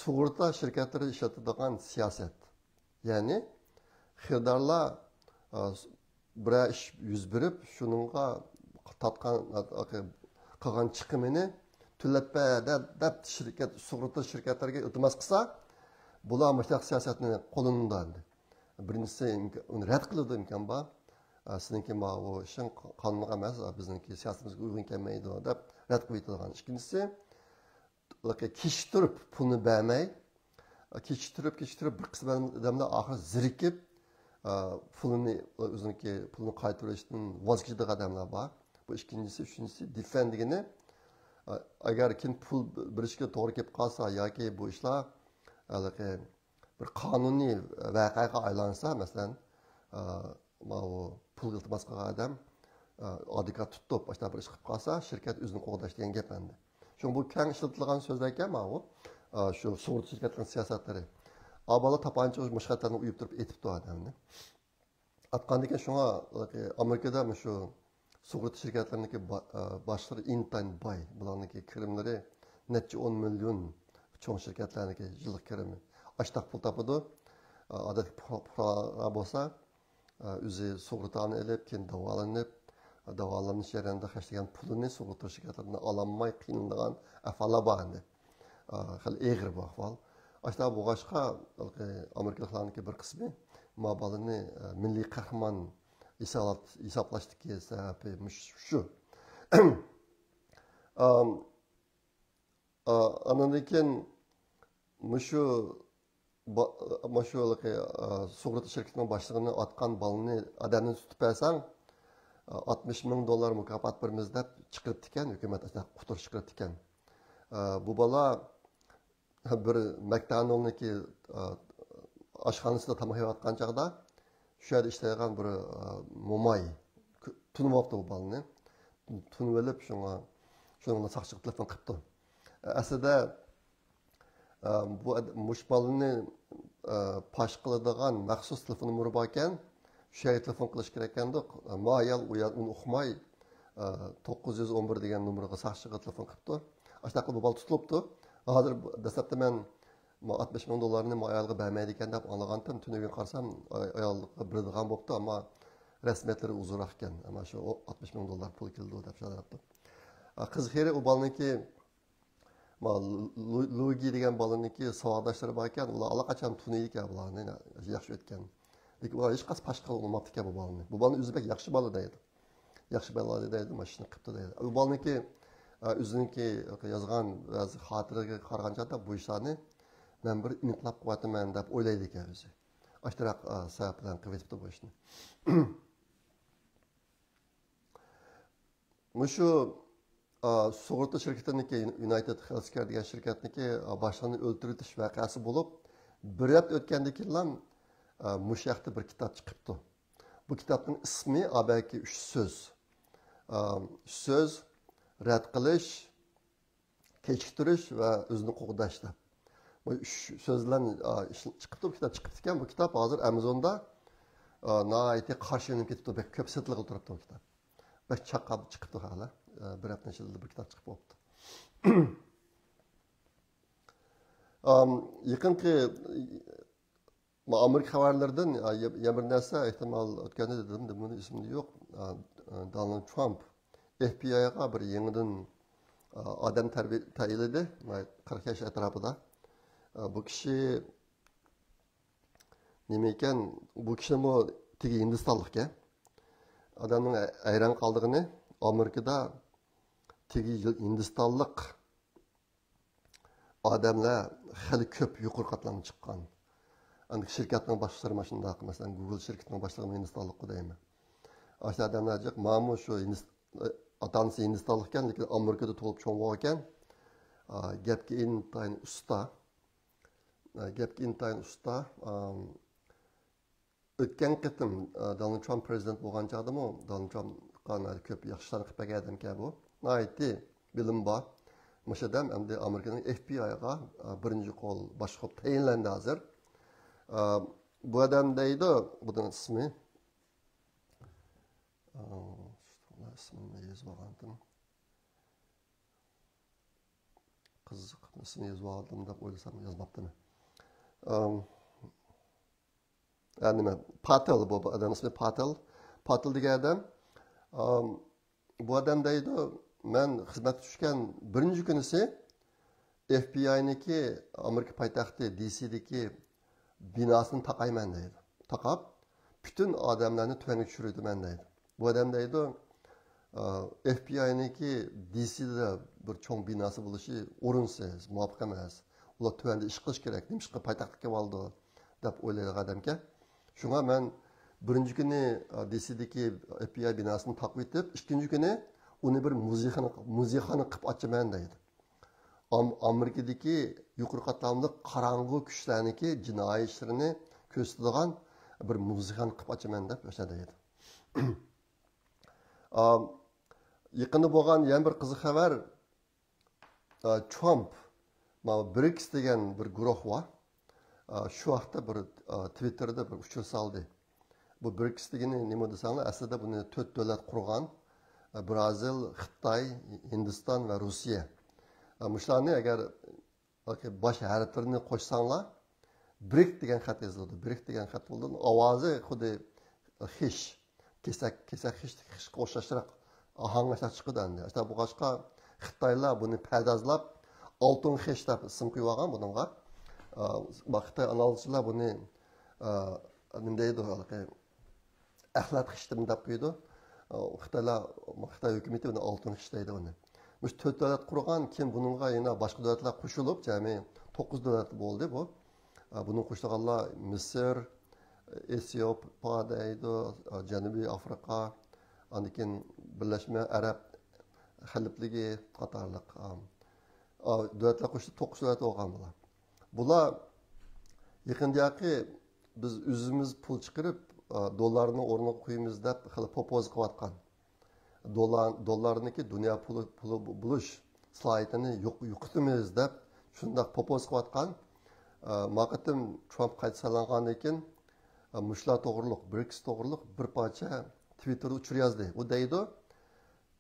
sug'urta shirkatlari ishlatadigan siyosat. Ya'ni xaridorlar bir ish yuz berib, shuningga tatgan qilgan chiqimini to'lab deb sug'urta shirkatlariga iltimos qilsa, bular mushtaq siyosatni qo'llanadi. Birinchisi uni rad qiladi imkon bor. Sizniki ma o ishing qonunga emas, bizniki siyosatimizga uyg'un kelmaydi deb rad qilib aytilgan. Ikkinchisi kechiktirib pulni bermay, kechiktirib bir qism odamlar oxir zirikib pulni qaytarishdan voz kechadigan odamlar bor. Bu ikkinchisi, uchinchisi defend degani, agar kim pul berishga to'g'ri kelib qolsa yoki bu ishlar bir qonuniy voqeaga aylansa, masalan, pul iltimos qilgan odam oddiy tutib boshqa bir ish qilib qolsa, shirkat o'zini qo'g'dash degan gap endi. Shu bu keng ishlatilgan so'zlar ekan, shu sug'urta shirkatlarining siyosatlari. Avvalo tapancha mushkatlarni uyib turib aytibdi odamni. Atqandan keyin shunga Amerikada shu sug'urta shirkatlarining boshlig'i intan boy, bularning kirimlari necha 10 million cho'ng shirkatlarning yillik kirimi. Ashtaq pul topadi. Odatda bo'lsa, o'zi sug'urtani olib, keyin davolanish jarayonida xarjlagan pulini sug'urta shirkatlaridan ololmay qiynalgan ahvollar bor endi. Xil eg'ir bu ahvol. Ashta bo'g'ashqa Amerikaliklarning bir qismi mabalini milliy qahramon hisoblashdiki sababi shu. Andan keyin shu sug'urta shirkatining boshlig'ini otgan bolani odamni tutib bersang, $60,000 mukofot beramiz deb chiqiribdi ekan, hukumat quturish chiqiribdi ekan. Bu bola bir McDonald'niki oshxonasida tamoq yeyotgan chog'da shu yerda ishlayotgan bir mo'may tunib olibdi bu bolani. Tunib olib shunga saqchilik telefon qilibdi. Aslida bu mush balani pash qiladigan maxsus telefon nomeri bor ekan. Shu yerga telefon qilish kerak ekanda, moyal uni uqmay 911 degan nomerga saqchiga telefon qilibdi. Ashtaqa bu bal tutilibdi. Hozir dastlabda men 60 ming dollarni ayolga bermaydi ekan deb anlagandim. Tuniga qarsam ayolga beradigan bo'pti, ammo rasmiyatlari uzunroq ekan. Ana shu 60 ming dollar pul keldi deb so'rabdi. Qiz xeri u balniki Luigi degan balaniki savodoshlari bor ekan, ular allaqachon tuniydi ekan bularni, yaxshi o'tgan. Lekin ular hech qas pashqa olmabdi ekan bu balani. Bu balani o'zbek yaxshi bola deydi. Yaxshi bola deydi, mashina qilibdi deydi. Bu balaniki o'ziniki yozgan ba'zi xotiraga qaraganda bu ishlarni men bir inqilab qilyapman deb o'ylaydi ekan o'zi. Ashtaraq sabab bilan qilyapti bu ishni. Mushu sug'urta shirkatiniki United Healthcare degan shirkatniki boshlig'ini o'ltiritish voqeasi bo'lib, bir hafta o'tgandan keyin mush yoqda bir kitob chiqibdi. Bu kitobning ismi abaki 3 so'z. So'z, rad qilish, kechiktirish va o'zini qo'g'dash deb. Bu 3 so'zlar chiqibdi, bu kitob chiqibdi ekan. Bu kitob hozir Amazonda nihoyatda qarshi o'ynab ketibdi, ko'p sotilib turibdi bu kitob. Bak chaqab chiqibdi hali. Bir hafta ichida bir kitob chiqib qolibdi. Yaqinqi Amerika xabarlaridan bir narsa ehtimol o'tganda dedim, buni ismida yo'q. Donald Trump FBI'ga bir yangidan odam tayinladi, 40 yosh atrofida. Bu kishi nima ekan? Bu kishi tegi Hindistonlikka. Odamning ayron qoldig'ini Amerikada tegi Hindistonlik odamlar hali ko'p yuqori qatlamga chiqqan. Endi shirkatning boshlig'lari mana shunday, masalan, Google shirkatining boshlig'i Hindistonlik deyman. O'sha odamlar mana shu ota-onasi Hindistonlik ekan, lekin Amerikada tug'ilib cho'ng bo'lgan ekan. Gapga intayin usta. O'tgan qitim Donald Trump prezident bo'lgan chog'dami, Donald Trump ko'p yaxshi ishlar qilib bergan ekan bu. Nihoyatda bilim bor. O'sha odam endi Amerikaning FBI'ga birinchi qo'l boshliq tayinlandi hozir. Bu odam deydi, buning ismi ismini yozib olgandim. Qiziq, ismini yozib oldim deb o'ylasam yozmabdimi. Nima? Patel, bu odam ismi Patel. Patel degan odam bu odam deydi, men xizmatga tushgan birinchi kunisi FBI'niki Amerika poytaxti DC'dagi binosini taqayman deydi. Taqab, bütün odamlarni tuvanga tushirdim deydi. Bu odam deydi, FBI'niki DC'da bir cho'ng binosi bo'lishi o'rinsiz, muvofiq emas. Ular tuvanda ish qilish kerak, nimishqa poytaxtga oldi deb o'ylaydi odamga. Shunga men birinchi kuni DC'dagi FBI binosini taqib etib, ikkinchi kuni uni bir muzeyxona qilib ochaman deydi. Amerikadagi yuqori qatlamli qorong'u kuchlarniki jinoiy ishlarini ko'rsatadigan bir muzeyxona qilib ochaman deb o'sha deydi. Yaqinda bo'lgan yana bir qiziq xabar, Trump BRICS degan bir guruh bor. Shu vaqtda bir Twitterda bir uchur soldi. Bu BRICS degani nima desanglar, aslida buni 4 davlat qurgan. Brazil, Xitoy, Hindiston va Rossiya. Mushlarni agar bosh harflarini qo'shsanglar, BRIC degan xat yoziladi. BRIC degan xat bo'ldi. Ovozi xuddi xish, kesak xishga o'xshashroq ohanglar chiqadi endi. Asta bu boshqa Xitoylar buni pardozlab oltin xish deb ism qo'yib olgan bunga. Xitoy analistlar buni nima deydi, axlat xish deb qo'ydi. Xitoy hukumati uni oltin xish deydi uni. Mush 4 davlat qurgan, kim buningga yana boshqa davlatlar qo'shilib, jami 9 davlat bo'ldi bu. Buning qo'shilganlar Misr, Etiopiya deydi, Janubiy Afrika, andikin Birlashma Arab Xalifligi qatorliq davlatlar qo'shilib 9 davlat bo'lgan bular. Bular yaqindagi biz o'zimiz pul chiqarib dollarni o'rniga qo'yamiz deb xil popoz qilayotgan. Dollarniki dunyo puli bo'lish sloyidini yo'qotamiz deb shundoq propoz qilayotgan maqatim Trump qayta saylangandan keyin mushlar to'g'riliq BRICS to'g'riliq bir parcha Twitterda uchur yozdi. U deydi,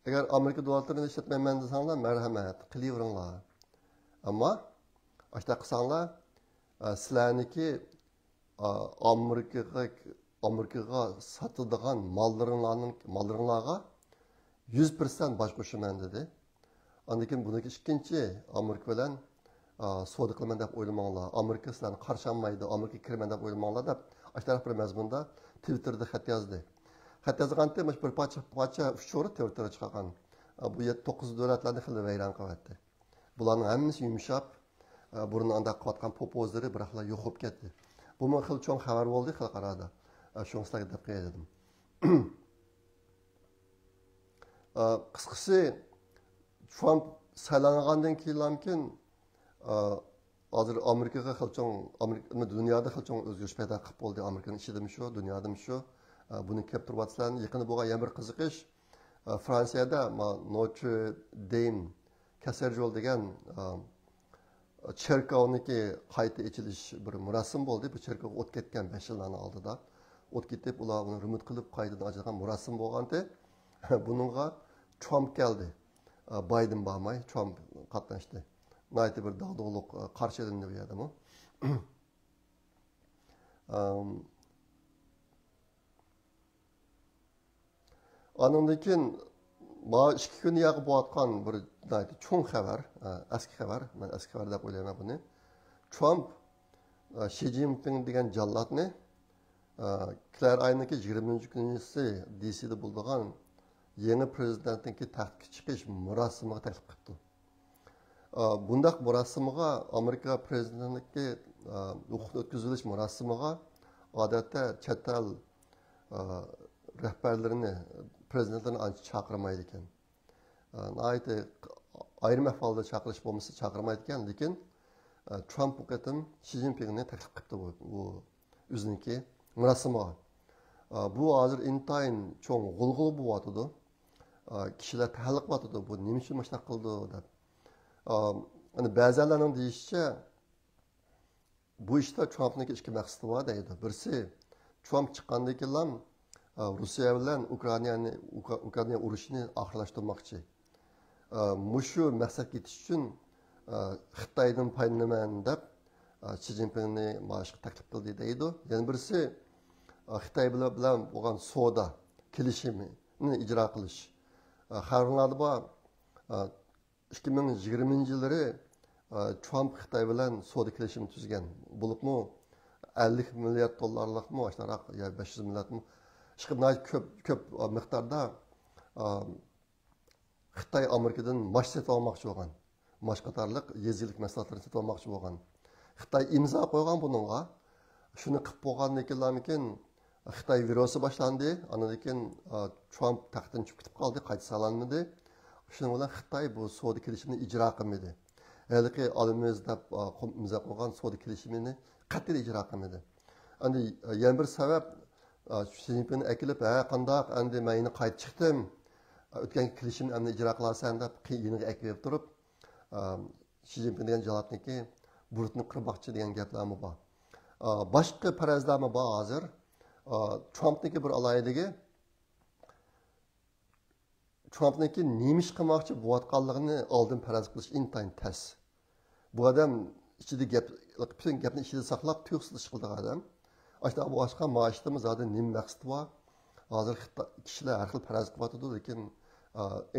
agar Amerika dollarlarini ishlatmayman desanglar, marhamat, qilaveringlar. Ammo ashta qilsanglar, sizlarniki Amerikaga satıldıgan mallarınlarga 100% baş qo'shaman dedi. Ondan keyin buniki ikkinchi Amerika bilan savdo qilaman deb o'ylamanglar. Amerika sizlarni qarshi olmaydi, Amerika kiraman deb o'ylamanglar deb ashtaraf bir mazmunda Twitterda xat yozdi. Xat yozganda bir parcha uchur Twitterga chiqqan. Bu 9 davlatlarni xil vayron qilyapti. Bularning hammasi yumshab, burni anda qilayotgan popozlari biroqlar yo'q bo'lib ketdi. Bu men xil cho'ng xabar bo'ldi xalqarada. Shuni sizlarga deb qo'ydim. Qisqasi Trump saylangandan keyin hozir Amerikaga xilcho'ng dunyoda xilcho'ng o'zgarish paydo qilib bo'ldi. Amerikaning ichidami shu, dunyodami shu. Buni kelib turibsizlarni yaqinda bo'lgan yana bir qiziqish Fransiyada Notre Dame Cathedral degan cherkovniki qayta ochilish bir murosim bo'ldi. Bu cherkov o't ketgan 5 yildan oldida. O't ketib ular uni remont qilib qaytadan ochilgan murosim bo'lganda buningga Trump keldi. Biden bormay Trump qatnashdi. Nayt bir dağdığılık qarşı edildi bu yerda. Anından keyin ma 2 kun yaqib bo'layotgan bir cho'ng xabar, eski xabar, men eski xabar deb o'ylayman buni. Trump Xi Jinping degan jallatni Klar ayının 20-kunisi DC'de bulduğun yeni prezidentninki taxtga chiqish murosimiga taklif qildi. Bundaq murosimiga Amerika prezidentligiga huquq o'tkazilish murosimiga odatda chet el rahbarlarini, prezidentlarni ancha chaqirmaydi ekan. Ayrim ahvolda chaqirish bo'lmasa chaqirmaydi ekan, lekin Trump bu qatim Xi Jinpingni taklif qildi bu o'ziniki murosimiga. Bu hozir intayin cho'ng g'ulg'ul bo'lyotdi. Kishilar ta'liq qilyotdi, bu nima uchun mana shunaqa qildi deb. Ba'zilarning deyishicha bu ishda Trumpniki ikki maqsadi bor deydi. Birisi Trump chiqqandan keyin Rossiya bilan Ukraina urushini oxirlashtirmoqchi. Mushu maqsadga yetish uchun Xitoydan foydalanaman deb Xi Jinpingni mashq taklif qildi deydi. Yana birisi Xitoy bilan bo'lgan savdo kelishimini ijro qilish. Xabarlarda bor 2020-yillari Trump Xitoy bilan savdo kelishimi tuzgan. Bo'libmi 50 milliard dollarlikmi, ashtaroq ya 500 milliardmi? Ko'p miqdorda Xitoy Amerikadan mash sotib olmoqchi bo'lgan. Mash qatorliq yezilik mahsulotlarni sotib olmoqchi bo'lgan. Xitoy imzo qo'ygan buningga. Shuni qilib bo'lgandan keyin Xitoy virusi boshlandi. Andan keyin Trump taxtdan chiqib ketib qoldi, qayta saylanmadi. Shuning bilan Xitoy bu savdo kelishimini ijro qilmadi. Haligi olamiz deb imzo qo'ygan savdo kelishimini qat'iy ijro qilmadi. Endi yana bir sabab Xi Jinpingni akilib, qandoq endi men yana qaytib chiqdim. O'tgan kelishimni endi ijro qilasan deb qiyiniga akilib turib, Xi Jinping degan jalobniki burutni qirmoqchi degan gaplarmi bor. Boshqa farazlarmi bor hozir. Trumpniki bir alayidagi Trumpniki nima ish qilmoqchi bo'layotganligini oldin faraz qilish intayin tas. Bu odam ichida butun gapni ichida saqlab tuyuqsiz ish qildigan odam. Ashta bu boshqa maishtimi zaten nima maqsadi bor? Hozir kishilar har xil faraz qilyapti, lekin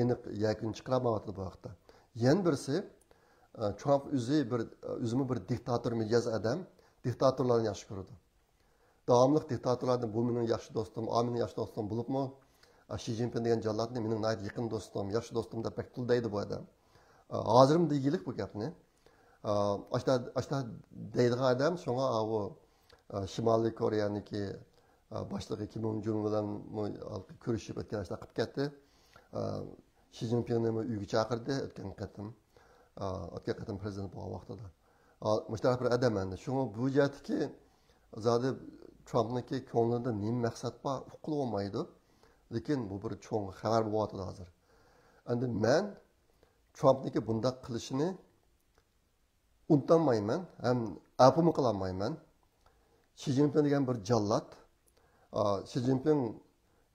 aniq yakun chiqarmayapti bu vaqtda. Yana birisi Trump o'zini bir diktator mijoz odam, diktatorlarni yaxshi ko'radi. Davomli diktatorlarni bu mening yaxshi do'stim, mening yaxshi do'stim bo'libmi? Xi Jinping degan jallatni mening yaqin do'stim, yaxshi do'stim deb bektul deydi bu odam. Hozirim deyilik bu gapni. Ashta deydigan odam shunga u Shimoliy Koreyaniki boshlig'i Kim Il Jong bilan ko'rishib o'tkazishda qilib ketdi. Xi Jinpingni uyga chaqirdi o'tgan qatim prezident bo'lgan vaqtida. Mushtarak bir odam endi. Shunga bu yerdagi zodi Trumpniki ko'nglida nima maqsad bor, uqilib olmaydi. Lekin bu bir cho'ng xabar bo'lyapti hozir. Endi men Trumpniki bunday qilishini unutmayman, ham apımı qılamayman. Xi Jinping degan bir jallat. Xi Jinping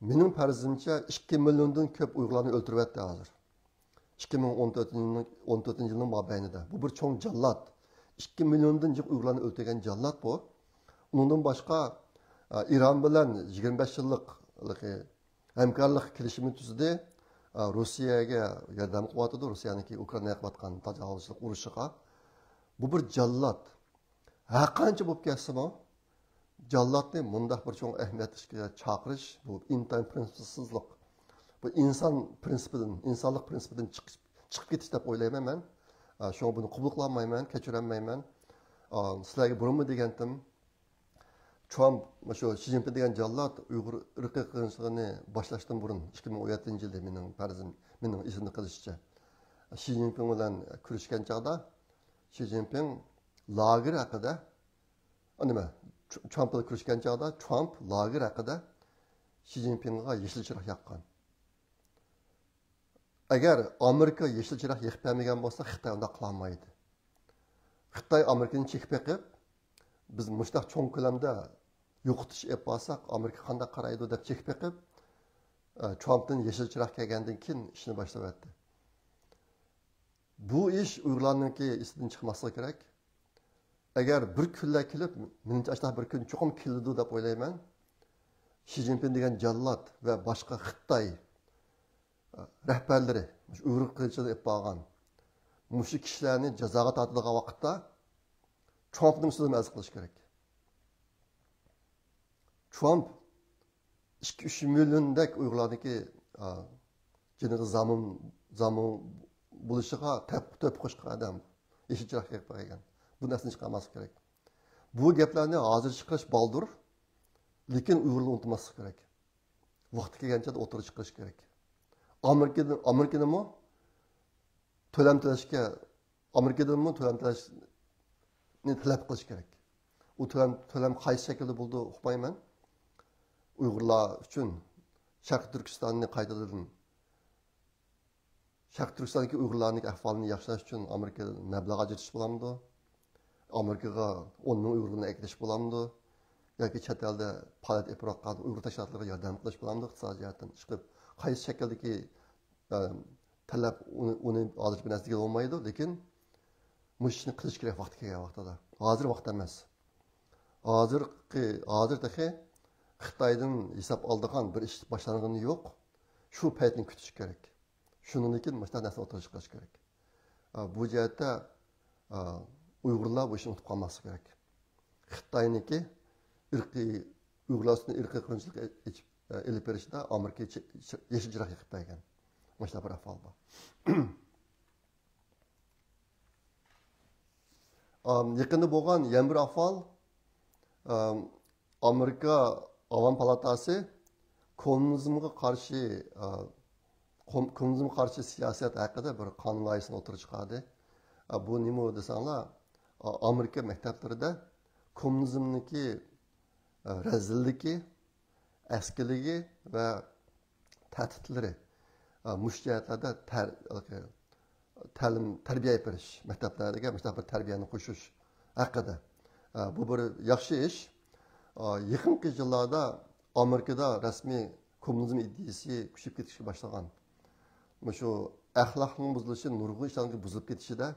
mening farzimcha 2 milliondan ko'p Uyg'urlarni o'ltiryapti hozir. 2014 yılının mabeynida. Bu bir cho'ng jallat. 2 milyondan jiq Uyg'urlarni o'ltirgan jallat bu. Undan boshqa İran bilan 25 yillik hamkorlik kelishimi tuzdi. Rossiyaga yordam qilyotdi. Rossiyaniki Ukrainaga qilayotgan tajovuzchilik urushiga. Bu bir jallat. Har qancha bo'lib ketsa-mu, jallatni mundaq bir cho'ng ahamiyatga chaqirish bu intan prinsipsizlik. Bu inson prinsipidan, insonlik prinsipidan chiqib ketish deb o'ylayman men. Shunga buni qabul qilmayman, kechirolmayman. Sizlarga burunmi degandim. Trump, shu Xi Jinping degan jallat Uyg'ur irqiy qirg'inchiligini boshlashdan burun 2017-yilda mening farzim, mening esimni qilishcha Xi Jinping bilan kurashgan chog'da Xi Jinping lager haqida, nima, Trump bilan kurashgan chog'da Trump lager haqida Xi Jinpingga yeşil chiroq yoqqan. Agar Amerika yeşil chiroq yoqib bermagan bo'lsa, Xitoy unda qila olmaydi. Xitoy Amerikani chekib qo'yib, biz mushtaq cho'ng ko'lamda yo'qotish olsak, Amerika qanday qaraydi deb chekib qo'yib, Trumpdan yeşil chiroq kelgandan keyin ishni boshlayapti. Bu ish Uyg'urlarningki esidan chiqmasligi kerak. Agar bir kunlar kelib, menimcha ashta bir kun cho'qim keladi deb o'ylayman. Xi Jinping degan jallat va boshqa Xitoy rahbarlari Uyg'ur qilishini olib borgan mushu kishilarni jazoga tortilgan vaqtda Trumpning so'zini az qilish kerak. Trump 2-3 milliondek Uyg'urlarniki jiniga zamin bo'lishiga to'p qo'shgan odam. Yeşil chiroq yoqib qo'ygan. Bu narsani chiqarmaslik kerak. Bu gaplarni hozir chiqarish baldur, lekin Uyg'urlarni unutmaslik kerak. Vaqti kelgancha o'tirib chiqish kerak. Amerikadami to'lam to'lashga Amerikadami to'lam to'lashni talab qilish kerak. U to'lam qaysi shaklda bo'ldi uqmayman. Uyg'urlar uchun Sharq Turkistonni qaytadan Sharq Turkistondagi Uyg'urlarning ahvolini yaxshilash uchun Amerikaga mablag' ajratish bo'lamdi. Amerikaga 10 ming Uyg'urni eklish bo'lamdi. Yoki chet elda faoliyat olib borayotgan Uyg'ur tashkilotlariga yordam qilish bo'lamdi iqtisodiy jihatdan chiqib. Qaysi shakldagi talab uni hozir bir narsaga olmaydi, lekin bu ishni qilish kerak vaqti kelgan vaqtida. Hozir vaqt emas. Hozirda Xitoydan hisob oldigan bir ish boshlangani yo'q. Shu paytni kutish kerak. Shundan keyin mana narsa o'tirish qilish kerak. Bu jihatda Uyg'urlar bu ishni unutib qolmasligi kerak. Xitoyniki Uyg'urlarni irqiy qirg'inchilik elib berishda Amerika yeşil chiroq yoqib qo'ygan. Mana bir ahvol bor. Yaqinda bo'lgan yana bir ahvol Amerika Avam Palatasi kommunizmga qarshi siyosat haqida bir qonun loyihasini o'tirib chiqardi. Bu nima desanglar, Amerika maktablarida kommunizmniki razilligi, askaligi va tahdidlari mushtiyalarda tarbiya berish, maktablarga maktab tarbiyani qo'shish haqida. Bu bir yaxshi ish. Yaqinqi yillarda Amerikada rasmiy kommunizm ideyasi kuchib ketishga boshlagan. Shu axloqning buzilishi, nurg'un ishlarning buzilib ketishida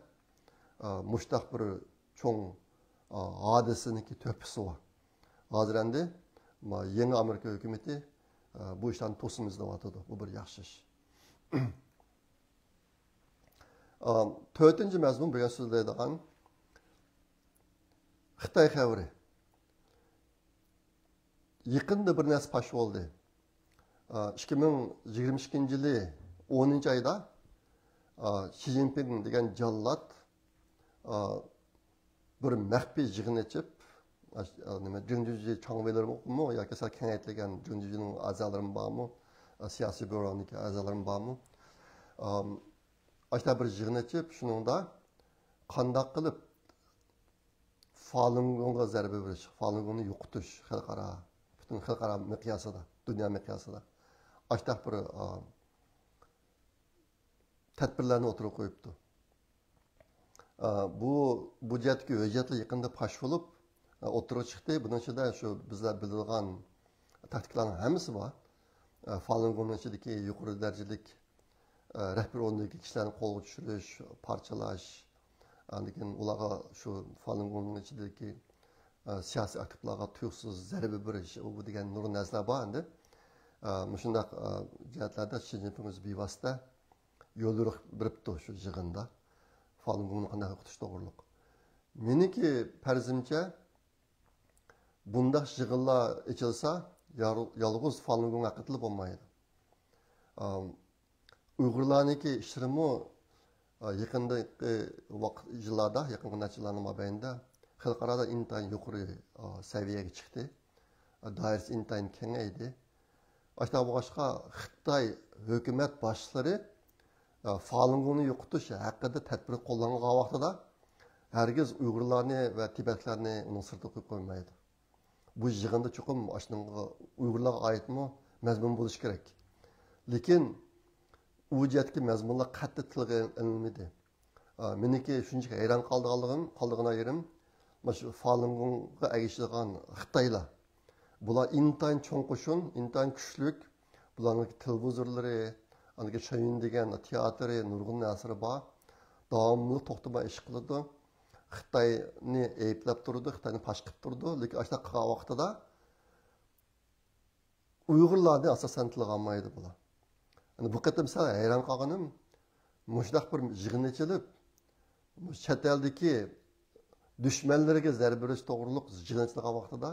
mushtaq bir cho'ng hodisaniki to'pisi bor. Hozir endi yangi Amerika hukumati bu ishlarni to'sin izlayotdi. Bu bir yaxshi ish. To'rtinchi mazmun bu yerda so'zlaydigan Xitoy xabari. Yaqinda bir narsa pash bo'ldi. 2022-yili 10-oyda Xi Jinping degan jallat bir maxfiy yig'in ochib, Junjuji changveylari bormi yoki sal kengaytirilgan Junjujining a'zolari bormi, siyosiy byuroning a'zolari bormi? Ashta bir yig'in ochib, shuningda qanday qilib Falun Gongga zarba berish, Falun Gongni yo'qotish butun xalqaro miqyosida, dunyo miqyosida ashta bir tadbirlarni o'tirib qo'yibdi. Bu jihatdagi hujjatlar yaqinda pash bo'lib o'ttirib chiqdi. Buning ichida shu bizlar biladigan taktiklarning hammasi bor. Falun Gongning ichidagi yuqori darajalik rahbar o'rnidagi kishilarni qo'lga tushirish, parchalash, lekin ularga shu Falun Gongning ichidagi siyosiy aktivlarga tuyuqsiz zarba berish, u degan nurg'un narsalar bor endi. Shunday jihatlarda Shi Jinping o'zi bevosita yo'lyo'riq beribdi shu yig'inda. Falun Gongni qanday o'qitish to'g'riliq. Meniki farzimcha bundaq yig'inlar ichilsa, yolg'iz Falun Gong haqida bo'lmaydi. Uyg'urlarniki ishlari yaqindagi yillarda, yaqingi necha yillarning mobaynida xalqaro intayin yuqori saviyaga chiqdi. Doirasi intayin kengaydi. Ashta boshqa Xitoy hukumat boshliqlari Falun Gongni yo'qotish haqida tadbir qo'llangan vaqtida hargiz Uyg'urlarni va Tibetlarni uning sirtiga qo'yib qo'ymaydi. Bu yig'inda chuqur ashunga Uyg'urlarga oidmi mazmun bo'lishi kerak. Lekin u jihatdagi mazmunlar qattiq tilga ilinmadi. Meniki shuncha hayron qoldig'an yerim shu Falun Gongga ergashgan Xitoylar. Bular intayin cho'ng qo'shin, intayin kuchlik, bularning televizorlari, aniki Shoyin degan teatri, nurg'un narsari bor. Davomli to'xtamay ish qiladi. Xitoyni ayblab turdi, Xitoyni pash qilib turdi. Lekin ashta qilgan vaqtida Uyg'urlarni asosan tilga olmaydi bular. Bu qatam sal hayron qolganim, mushdaq bir yig'in ichilib, chet eldagi dushmanlarga zarba berish to'g'riliq yig'in ichilgan vaqtida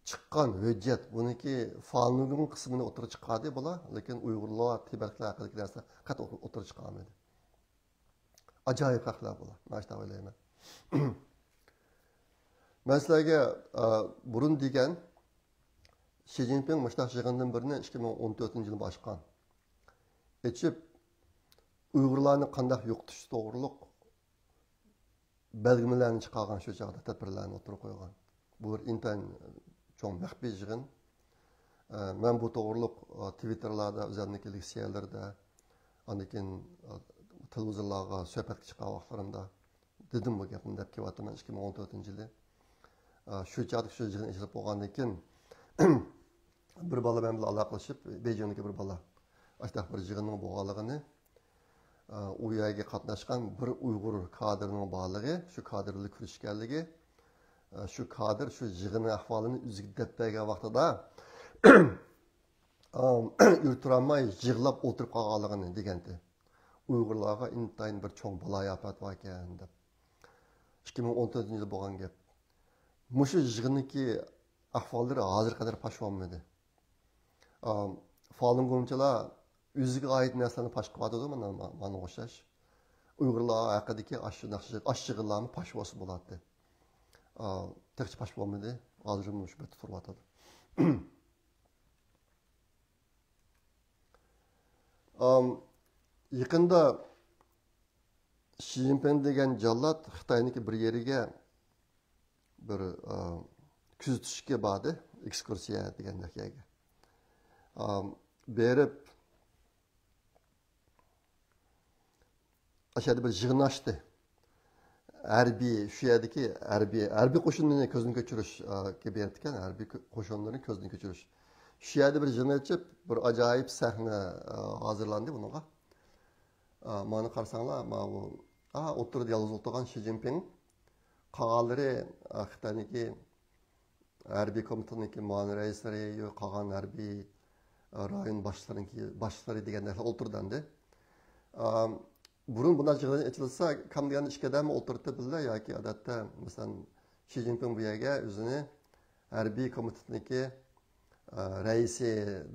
chiqqan hujjat, buniki Falun Gong qismini o'tirib chiqadi bular, lekin Uyg'urlar, Tibetlar haqidagi narsa qattiq o'tirib chiqolmadi. Ajoyib haqlar bular, mana shunday o'ylayman. Men sizlarga burun degan Shi Jinping mushtaq yig'indan birini 2014-yil boshqan. Echib Uyg'urlarni qanday yo'qotish to'g'riliq belgimalarni chiqargan shu chog'da tadbirlarni o'tirib qo'ygan. Bu intayin cho'ng maxfiy yig'in. Men bu to'g'riliq Twitterlarda, o'zimniki leksiyalarda, anikin televizorlarga suhbatga chiqqan vaqtlarimda dedim bu gapni deb kelyapman 2014-yili. Shu chog'da shu yig'in ishilib bo'lgandan keyin bir bola bilan aloqalashib, Beijingdagi bir bola ashta bir yig'inning bo'lganligini, u yerga qatnashgan bir Uyg'ur kadrining borligi, shu kadrni ko'rishganligi, shu kadr shu yig'inning ahvolini o'ziga deb bergan vaqtida yurtiramay yig'lab o'tirib qolganligini degandi. Uyg'urlarga intayin bir cho'ng baloyofat bor ekan deb. 2014-yil bo'lgan gap. Mushu yig'inniki ahvollari hozir qadar pash bo'lmadi. Falun Gongchilar o'ziga oid narsalarni pash qilyotdi, mana o'xshash. Uyg'urlar haqidagi ashig'illarni pash bo'lsa bo'ladi. Tekçi paş bo'lmadi, hozir mushbat turyapti. Yaqinda Shi Jinping degan jallod Xitoyniki bir yeriga bir kuzatishga bordi, ekskursiya degan narsaga. Berib aşağıda bir yig'in ochdi. Harbiy shu yerdagi harbiy qo'shinlarni ko'zdan ko'chirish kelayotgan ekan, harbiy qo'shinlarni ko'zdan ko'chirish. Shu yerda bir yig'in ochib, bir ajoyib sahna hozirlandi bunga. Mana qarasanglar, mana o'tirib yolg'iz o'tirgan Shi Jinping qolganlari Xitoyniki harbiy komitetniki muavin raislari, qolgan harbiy rayon boshliqlari deganlar o'tirdi. Burun bundan yig'in ichilsa, kam deganda ikki odam o'tiribdi bizlar yoki odatda, masalan, Shi Jinping bu yerga o'zini harbiy komitetniki raisi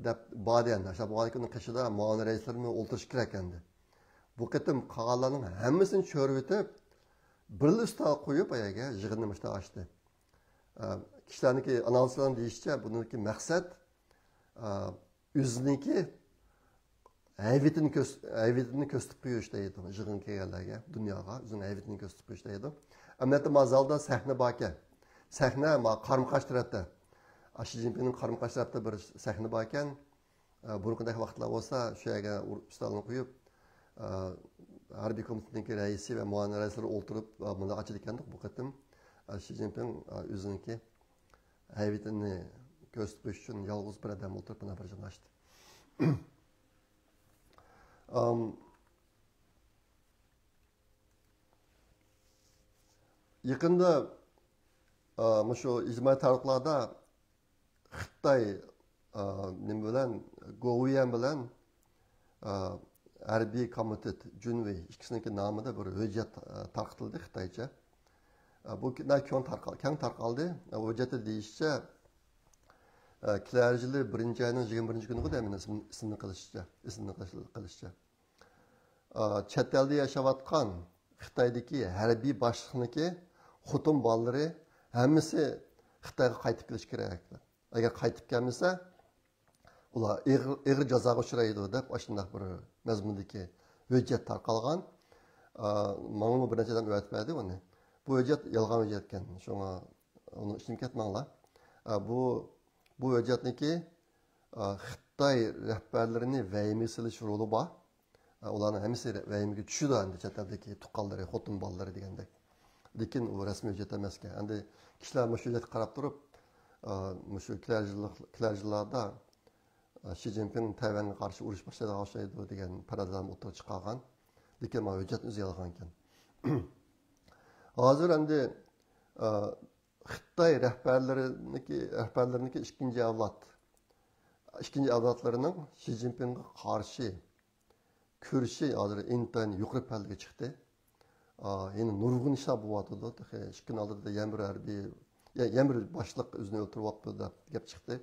deb borgan. O'sha bo'lgan qishida muavin raislarni o'ltirish kerak endi. Bu qatim qolganlarning hammasini cho'rib o'tib, bir ustol qo'yib ayaga yig'inni mushta ochdi. Kishilarniki anonslardan deyishicha, buniki maqsad o'ziniki hayvitini ko'rsatib qo'yish deydi. Yig'in kelganlarga, dunyoga o'zining hayvitini ko'rsatib qo'yish deydi. Ammo mazalda sahna bor ekan. Sahna qarama-qarshi tarafda. Shi Jinpingning qarama-qarshi tarafda bir sahna bor ekan. Burqidagi vaqtlar bo'lsa, shu yerga ustolni qo'yib, harbiy komitetning raisi ve muavin raisleri oturup bunu açıdık bu kadın Xi Jinping özünki hayvetini göstermek için yalnız bir adam oturup buna bir açtı. Yakında şu ictimai taraflarda Xitay bilen Goviyan bilen harbiy komitet Junwei ikisininki namida bir hujjat tarqatildi Xitoycha. Bu keng tarqaldi. Hujjatda deyishicha Kilar yili 1-ayning 21 kuni demin ismini qilishicha. Chet elda yashayotgan Xitoydagi harbiy boshliqniki xotin bolalari hammasi Xitoyga qaytib kelish kerak. Agar qaytib kelmasa, ular ig'ir jazoga uchraydi deb shunday bir mazmundagi hujjat tarqalgan. Ma'lum bir nechadan o'tmadi uni. Bu hujjat yolg'on hujjat ekan. Shunga uni ishim ketmanglar. Bu hujjatniki Xitoy rahbarlarini vaymi silish roli bor. Ularning hammasi vaymiga tushdi endi chet eldagi tuqqanlari, xotin bolalari degandek. Lekin u rasmiy hujjat emas ekan. Endi kishilar shu hujjatga qarab turib, shu kilarjilarda Xi Jinping Tayvanga qarshi urush boshladi degan paradlarni o'tirib chiqargan. Lekin bu hujjat o'zi yolg'on ekan. Hozir endi Xitoy rahbarlariniki ikkinchi avlodlarining Xi Jinpingga qarshi kurashi hozir intayin yuqori pallaga chiqdi. Yine nurg'un ishlar bo'lyotdi. Ikki kun oldida yana bir boshliq o'zini o'ltiryapti deb gap chiqdi.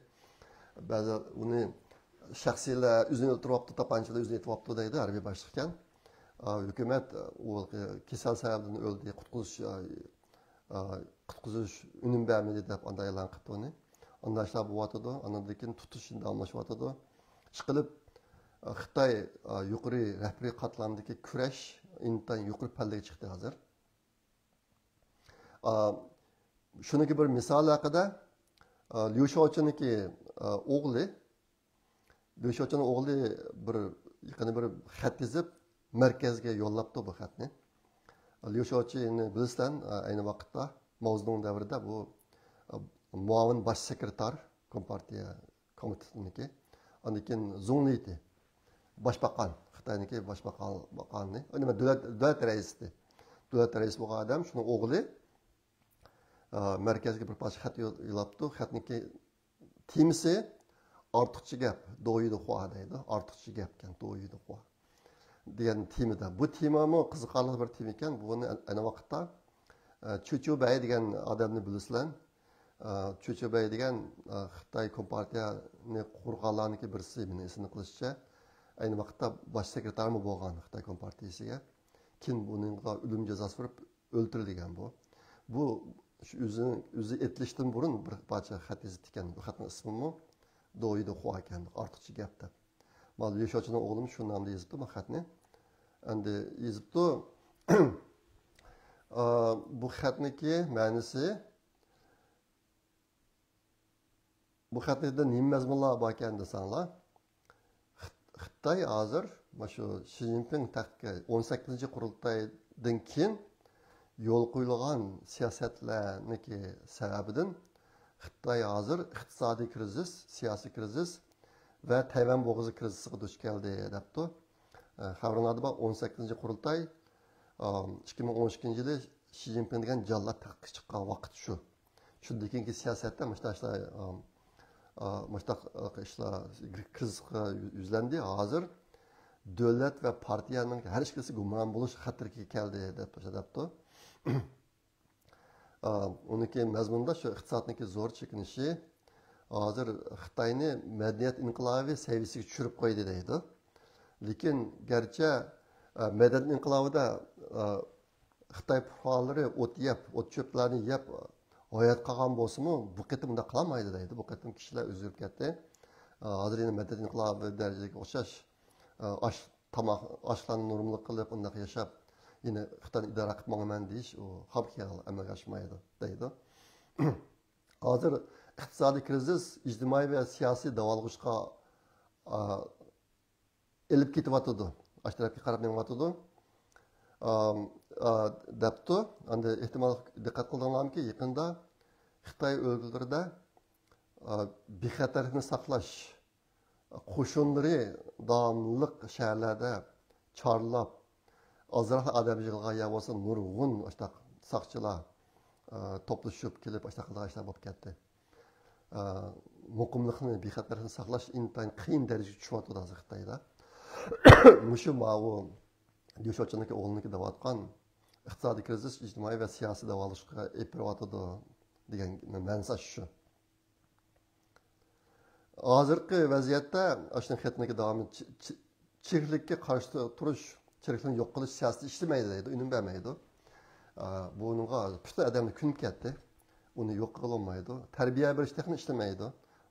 Ba'zi uni shaxsiylar o'zini o'ltiryapti, tapanchalar o'zini aytyapti deydi harbiy boshliq ekan. Hukumat u kasal sababdan o'ldi, qutqizish unum bermadi deb anday e'lon qildi uni. Ondan ishlar bo'lyotdi. Andan keyin tutishni davomlashyapti. Ishqilib Xitoy yuqori rahbariy qatlamdagi kurash intayin yuqori pallaga chiqdi hozir. Shuniki bir misol haqida Liu Shaoqianiki o'g'li bir xat yozib markazga yo'llabdi bu xatni. Liu Shaoqianni bilsan, ayni vaqtda Mao Zedong davrida bu muavin bosh sekretar Kompartiya komitetiniki. Ondan keyin Zhongli Başbakan, Xitoyniki başbakanı, nima davlat raisi. Davlat raisi bo'lgan odam, shuni o'g'li markazga bir parcha xat yo'llabdi. Xatniki temisi ortiqcha gap, do'yidi xua deydi. Ortiqcha gap ekan, do'yidi xua degan temida. Bu temami qiziqarli bir tema ekan. Buni ayni vaqtda Chuchubay degan odamni bilasizlar. Chuchubay degan Xitoy kompartiyani qurganlarniki birisi, meni esini qilishicha. Aynı vaqtda bosh sekretarmi bo'lgan Xitoy kompartiyasiga. Kim buningga o'lim jazosi berib o'ldirilgan bu. Bu o'zi etlishdan burun bir parcha xat yozib ekan. Bu xatning ismi Do'yidi Xua ekan, ortiqcha gap deb. Mal Yoshochning o'g'lim shu nomda yozibdi bu xatni. Endi yozibdi. Bu xatniki ma'nosi bu xatda nima mazmunlar bor ekan desanglar, Xitoy hozir shu Xi Jinping 18-qurultaydan keyin yo'l qo'yilgan siyosatlarniki sababidan Xitoy hozir iqtisodiy krizis, siyosiy krizis va Tayvan bo'g'izi krizisiga duch keldi debdi. Xabarlarda 18-qurultay 2012-yili Xi Jinping degan jallod taxtga chiqqan vaqt shu. Shundan keyingi siyosatda ishlar krizga yuzlandi. Hozir davlat va partiyaning har ikkisi gumron bo'lish xatiriga keldi deb hisoblayapti. Uniki mazmunda shu iqtisodniki zo'r chekinishi hozir Xitoyni madaniyat inqilobi saviyasiga tushirib qo'ydi deydi. Lekin garchi madaniyat inqilobida Xitoy fuqarolari o't cho'plarni yeb hayot qolgan bo'lsa-mu, bu qatim unda qilmaydi deydi. Bu qatim kishilar o'zgarib ketdi. Hozir endi madaniyat inqilobi darajaga o'xshash oshlarni normali qilib, unday yashab, yine Xitoyni idora qilib boraman deyish, u xalqqa amalga oshmaydi deydi. Hozir iqtisodiy krizis ijtimoiy va siyosiy davolg'ishga elib ketyapti. Ash tarafga qarab menyapti. debdi. Endi ehtimol diqqat qildinglarmiki, yaqinda Xitoy o'lkalarida bexatarlikni saqlash qo'shinlari davomliq shaharlarda chorlab, ozroq odam yig'ilgan bo'lsa, nurg'un saqchilar to'plashib kelib, ashtaqa ishlar bo'lib ketdi. Muqimlikni, bexatarlikni saqlash intayin qiyin darajaga tushyapti hozir Xitoyda. Mushu ma'u Dushochuniki o'g'liniki deyotgan iqtisodiy krizis ijtimoiy va siyosiy davolashga olib beryotidi degan ma'nosi shu. Hozirgi vaziyatda ashuna xatniki davomi chiriklikka qarshi turish, chiriklikni yo'q qilish siyosati ishlamaydi deydi, unum bermaydi. Bunga butun odamni kunib ketdi. Uni yo'q qilolmaydi. Tarbiya berish texnik ishlamaydi.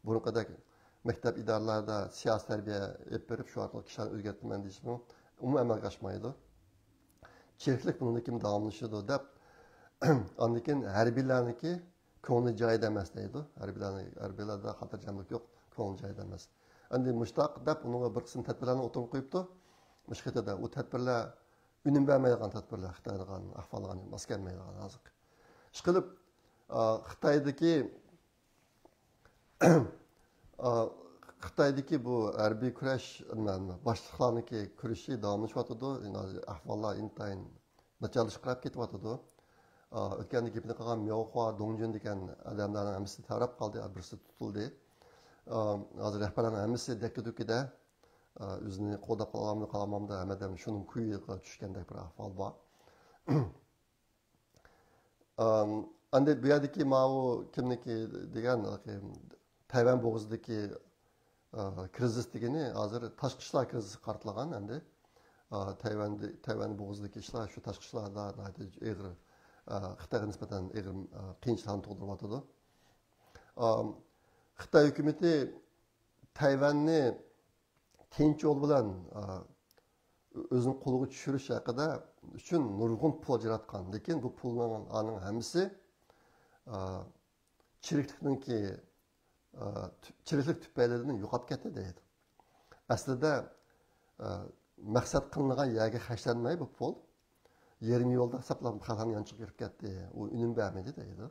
Bunaqadek maktab idoralarida siyosiy tarbiya olib berib, shu orqali kishilarni o'zgartiraman deyishmi, umuman amalga oshmaydi. Chiriklik buni kim davomlashadi deb, ondan keyin harbiylarniki ko'ngli joyida emas deydi. Harbiylarda xotirjamlik yo'q, ko'ngli joyida emas. Endi mushtaq deb unga bir qism tadbirlarni o'tirib qo'yibdi. Mushqitada u tadbirlar unum bermaydigan tadbirlar, Xitoydan ahvolga mos kelmaydigan hozir. Ishqilib Xitoydagi bu harbiy kurash boshliqlarniki kurashi davomlashyotidi. Ahvollar intayin nacharlashib qarab ketyotidi. O'tganda gapini qilgan Myoxua Dongjun degan odamlarning hammasi tarab qoldi, birisi tutildi. Hozir rahbarlarning hammasi dakka-dukkida o'zini qo'llab qolamamda hammadan shuning kuyiga tushgandek bir ahvol bor. Endi bu yerdagi ma'u kimniki degan Tayvan bo'g'izidagi krizis degani hozir tashqi ishlar krizisi qartlagan endi. Tayvan bo'g'izidagi ishlar shu tashqi ishlarda og'ir Xitoyga nisbatan og'ir qiyinchiliklarni tug'diryotidi. Xitoy hukumati Tayvanni tinch yo'l bilan o'zini qo'liga tushirish haqida uchun nurg'un pul ajratgan. Lekin bu pulning hammasi chiriklik tufaylidan yo'qolib ketdi deydi. Aslida maqsad qilingan yerga xashlanmay bu pul yarim yo'lda hisoblab xalqning yonchiq yurib ketdi. U unum bermaydi deydi.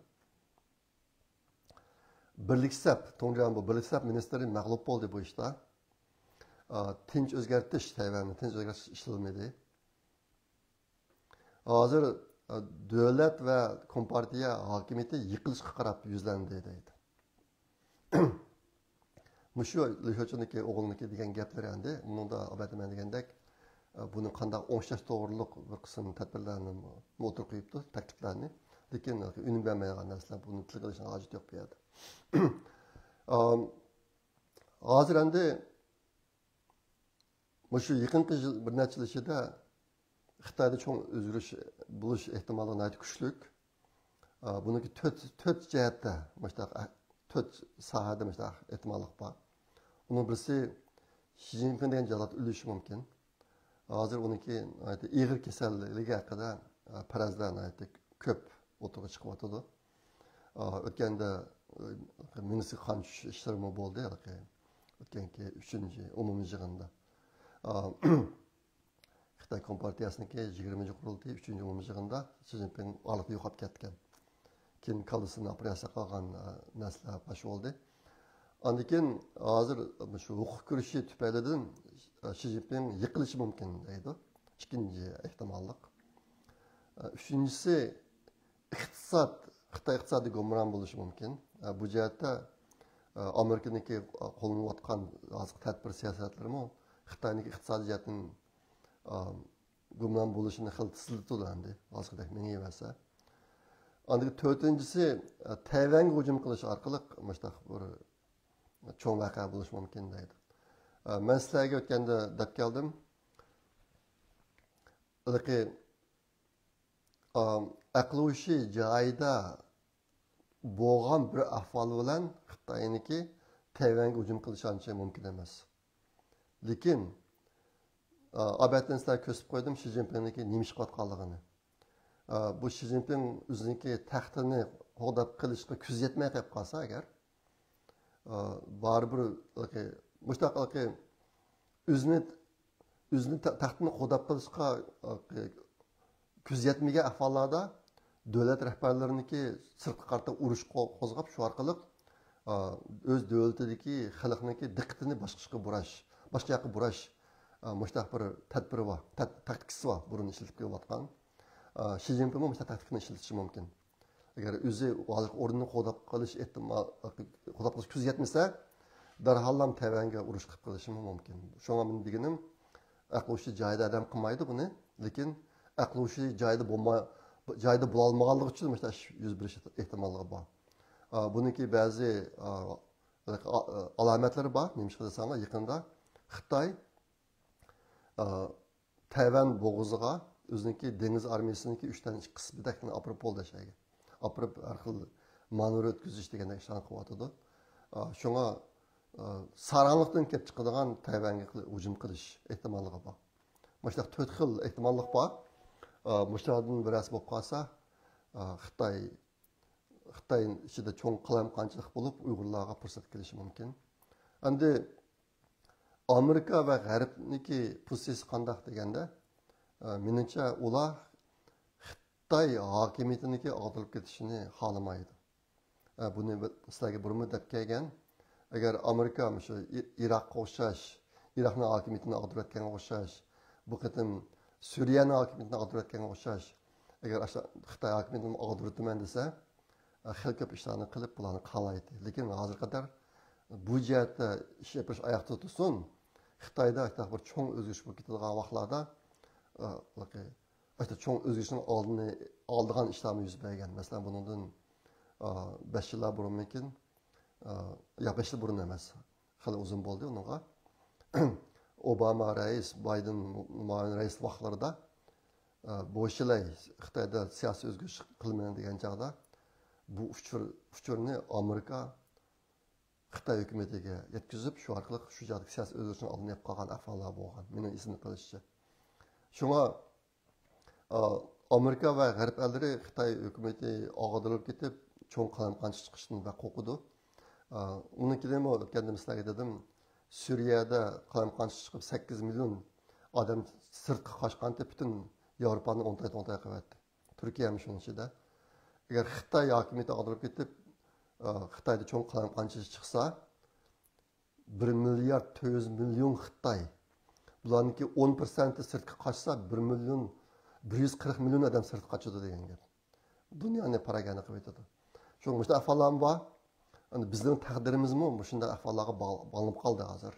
Tongjang bu birlik hisob ministri mag'lub bo'ldi bu ishda. Tinch o'zgartish, Tayvanni tinch o'zgartish ishlanmadi. Hozir davlat va kompartiya hokimiyati yiqilishga qarab yuzlandi deydi. Mushu Lushochuniki o'g'ilniki degan gaplar endi, bunda albatta degandek buni qanday o'ngshash to'g'riliq bir qism tadbirlarni o'tirib qo'yibdi, takliflarni. Lekin unum bermaydigan narsalar buni til qilishga hojat yo'q bu yerda. Hozir endi mushu yaqinqi bir necha yil ichida Xitoyda cho'ng o'zgarish bo'lish ehtimoli nihoyat kuchli. Buniki to'rt jihatda, to'rt sohada ehtimollik bor. Uning birisi Xi Jinping degan jallod o'lishi mumkin. Hozir uniki og'ir kasalligi haqida farazlar ko'p o'tirib chiqyotidi. O'tganda ministr qon ishlari bo'ldi, o'tganki 3-chi umumiy yig'inda. Xitoy kompartiyasiniki 20-chi qurultay 3-chi umumiy yig'inda Xi Jinping olib yo'qolib ketgan. Keyin kallasini operatsiya qilgan narsalar bash bo'ldi. Ondan keyin hozir shu huquq kurashi tufaylidan Xi Jinping yiqilishi mumkin deydi. Ikkinchi ehtimollik. Uchinchisi iqtisod, Xitoy iqtisodi gumron bo'lishi mumkin. Bu jihatda Amerikaniki qo'llanayotgan hozir tadbir siyosatlarimi Xitoyniki iqtisodiy jihatdan gumron bo'lishini xil tiziltirdi hozirda menga emas. Ondan to'rtinchisi Tayvanga hujum qilish orqali mushtaq bir cho'ng voqea bo'lishi mumkin deydi. Men sizlarga o'tganda deb keldim. Aqlushi joyida bo'lgan bir ahvol bilan Xitoyniki Tayvanga hujum qilish ancha mumkin emas. Lekin albatta sizlar ko'rsatib qo'ydim Xi Jinpingniki nima ish qilayotganligini. Bu Xi Jinping o'ziniki taxtini qo'g'dab qilishga ko'z yetmay qolib qolsa agar baribir mushtaqilki o'zini taxtini qo'g'dab qilishga ko'z yetmagan ahvollarda davlat rahbarlariniki sirtqa qarata urush qo'zg'ab shu orqali o'z davlatidagi xalqniki diqqatini boshqa yoqqa burash mushtaq bir tadbiri bor, taktikasi bor, burun ishlatib kelayotgan. Shi Jinping bu taktikani ishlatishi mumkin. Agar o'zi o'rnini qo'llab qolish ko'z yetmasa, darhol Tayvanga urush qilib qilishi mumkin. Shunga men deganim, aqli joyida adam qilmaydi buni, lekin aqli joyida bo'la olmaganligi uchun mushtash yuz berish ehtimolligi bor. Buniki ba'zi alomatlari bor. Nima desanglar, yaqinda Xitoy Tayvan bo'g'oziga o'ziniki dengiz armiyasiniki 3 dan qismidagini olib bo'ldi shayga. Olib har xil manevr o'tkazish degandek ishlarni qilyotdi. Shunga saranlıqdan kelib chiqadigan Tayvanga hujum qilish ehtimolligi bor. Mana shu 4 xil ehtimollik bor. Mushtadan birasi bo'lib qolsa, Xitoy ichida cho'ng qalamqonchilik bo'lib, Uyg'urlarga fursat kelishi mumkin. Endi Amerika va G'arbniki pozitsiyasi qanday deganda, menimcha ular Xitoy hokimiyatiniki og'dirib ketishini xohlamaydi. Buni sizlarga burma deb kelgan. Agar Amerika shu Iroqqa o'xshash, Iroqning hokimiyatini og'dirayotganga o'xshash, bu qatim Suriyani hokimiyatini og'dirayotganga o'xshash, agar Xitoy hokimiyatini og'diritaman desa, xil ko'p ishlarni qilib bularni qalaydi. Lekin hozir qadar bu jihatda ish yapish oyoqda tursin, Xitoyda bir cho'ng o'zgarish bo'lib ketadigan vaqtlarda cho'ng o'zgarishning oldigan ishlarni yuz bergan. Masalan, bundan 5 yillar burunmikin, ya 5 yil burun emas, hali uzun bo'ldi unga. Obama rais, Biden muavin rais vaqtlarida bo'shilay Xitoyda siyosiy o'zgarish qilmayman degan chog'da bu uchurni Amerika Xitoy hukumatiga yetkazib, shu orqali shu joyda siyosiy o'zgarishni oldini olib qolgan ahvollar bo'lgan. Mening esimda qolishicha. Shunga Amerika va G'arb ellari Xitoy hukumati og'dirib ketib, cho'ng qalamqonchi chiqishni va qo'rqidi. Uni keyin o'tganda sizlarga dedim, Suriyada qalamqonchi chiqib 8 million odam sirtqa qochganda butun Yevropani o'ntay qilyapti. Turkiya ham shuning ichida. Agar Xitoy hokimiyati og'dirib ketib, Xitoyda cho'ng qalamqonchi chiqsa, 1 milliard 400 million Xitoy. Bularniki 10% sirtqa qochsa, 140 million odam sirtqa qochadi degan gap. Dunyoni paragani qilib aytadi. Shunga ahvollar bor. Bizning taqdirimizmi shunday ahvollarga bog'lanib qoldi hozir.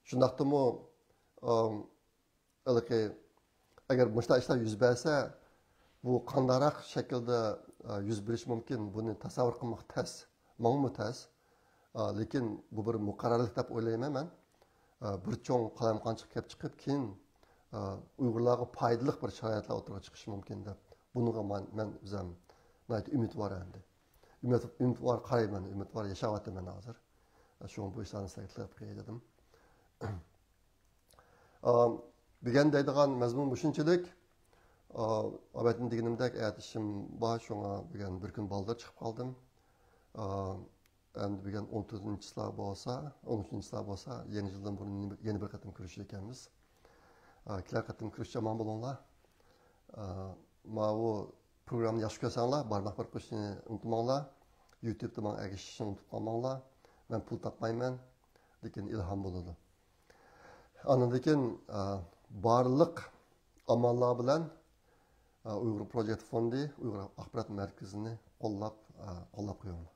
Shundaqdimi agar bunday ishlar yuz bersa, bu qandayroq shaklda yuz berish mumkin, buni tasavvur qilmoq tez, menga tez. Lekin bu bir muqarrarlik deb o'ylayman men. Bir cho'ng qalamqonchi kelib chiqib, keyin Uyg'urlarga foydali bir sharoitlar o'tirib chiqish mumkin deb. Bunga men o'zim umidvor endi. Umidvor qarayman, umidvor yashayapman hozir. Shu bu ishlarni saytlab qo'ydim. Degan deydigan mazmun shunchalik. Obatni deganimdek, ishim bor, shunga degan bir kun balda chiqib qoldim. Endi degan 14-chilar bo'lsa, 13-chilar bo'lsa, yangi yildan burun yana bir qatim ko'rishar ekanmiz. Kelar qatim ko'rishcha omon bo'linglar. Bu programni yaxshi ko'rsanglar, barmoq bir qo'shishni unutmanglar. YouTube'da men ergashishni unutib qolmanglar. Men pul topmayman, lekin ilhom bo'ladi. Andan keyin barliq amallar bilan Uyg'ur Project Fondi, Uyg'ur axborot markazini qo'llab qo'yinglar.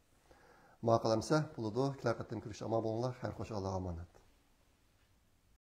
Ma qalamsa, bo'ladi. Kelar qatim ko'rish omon bo'linglar. Xayr, xo'sh, Alloh omonat.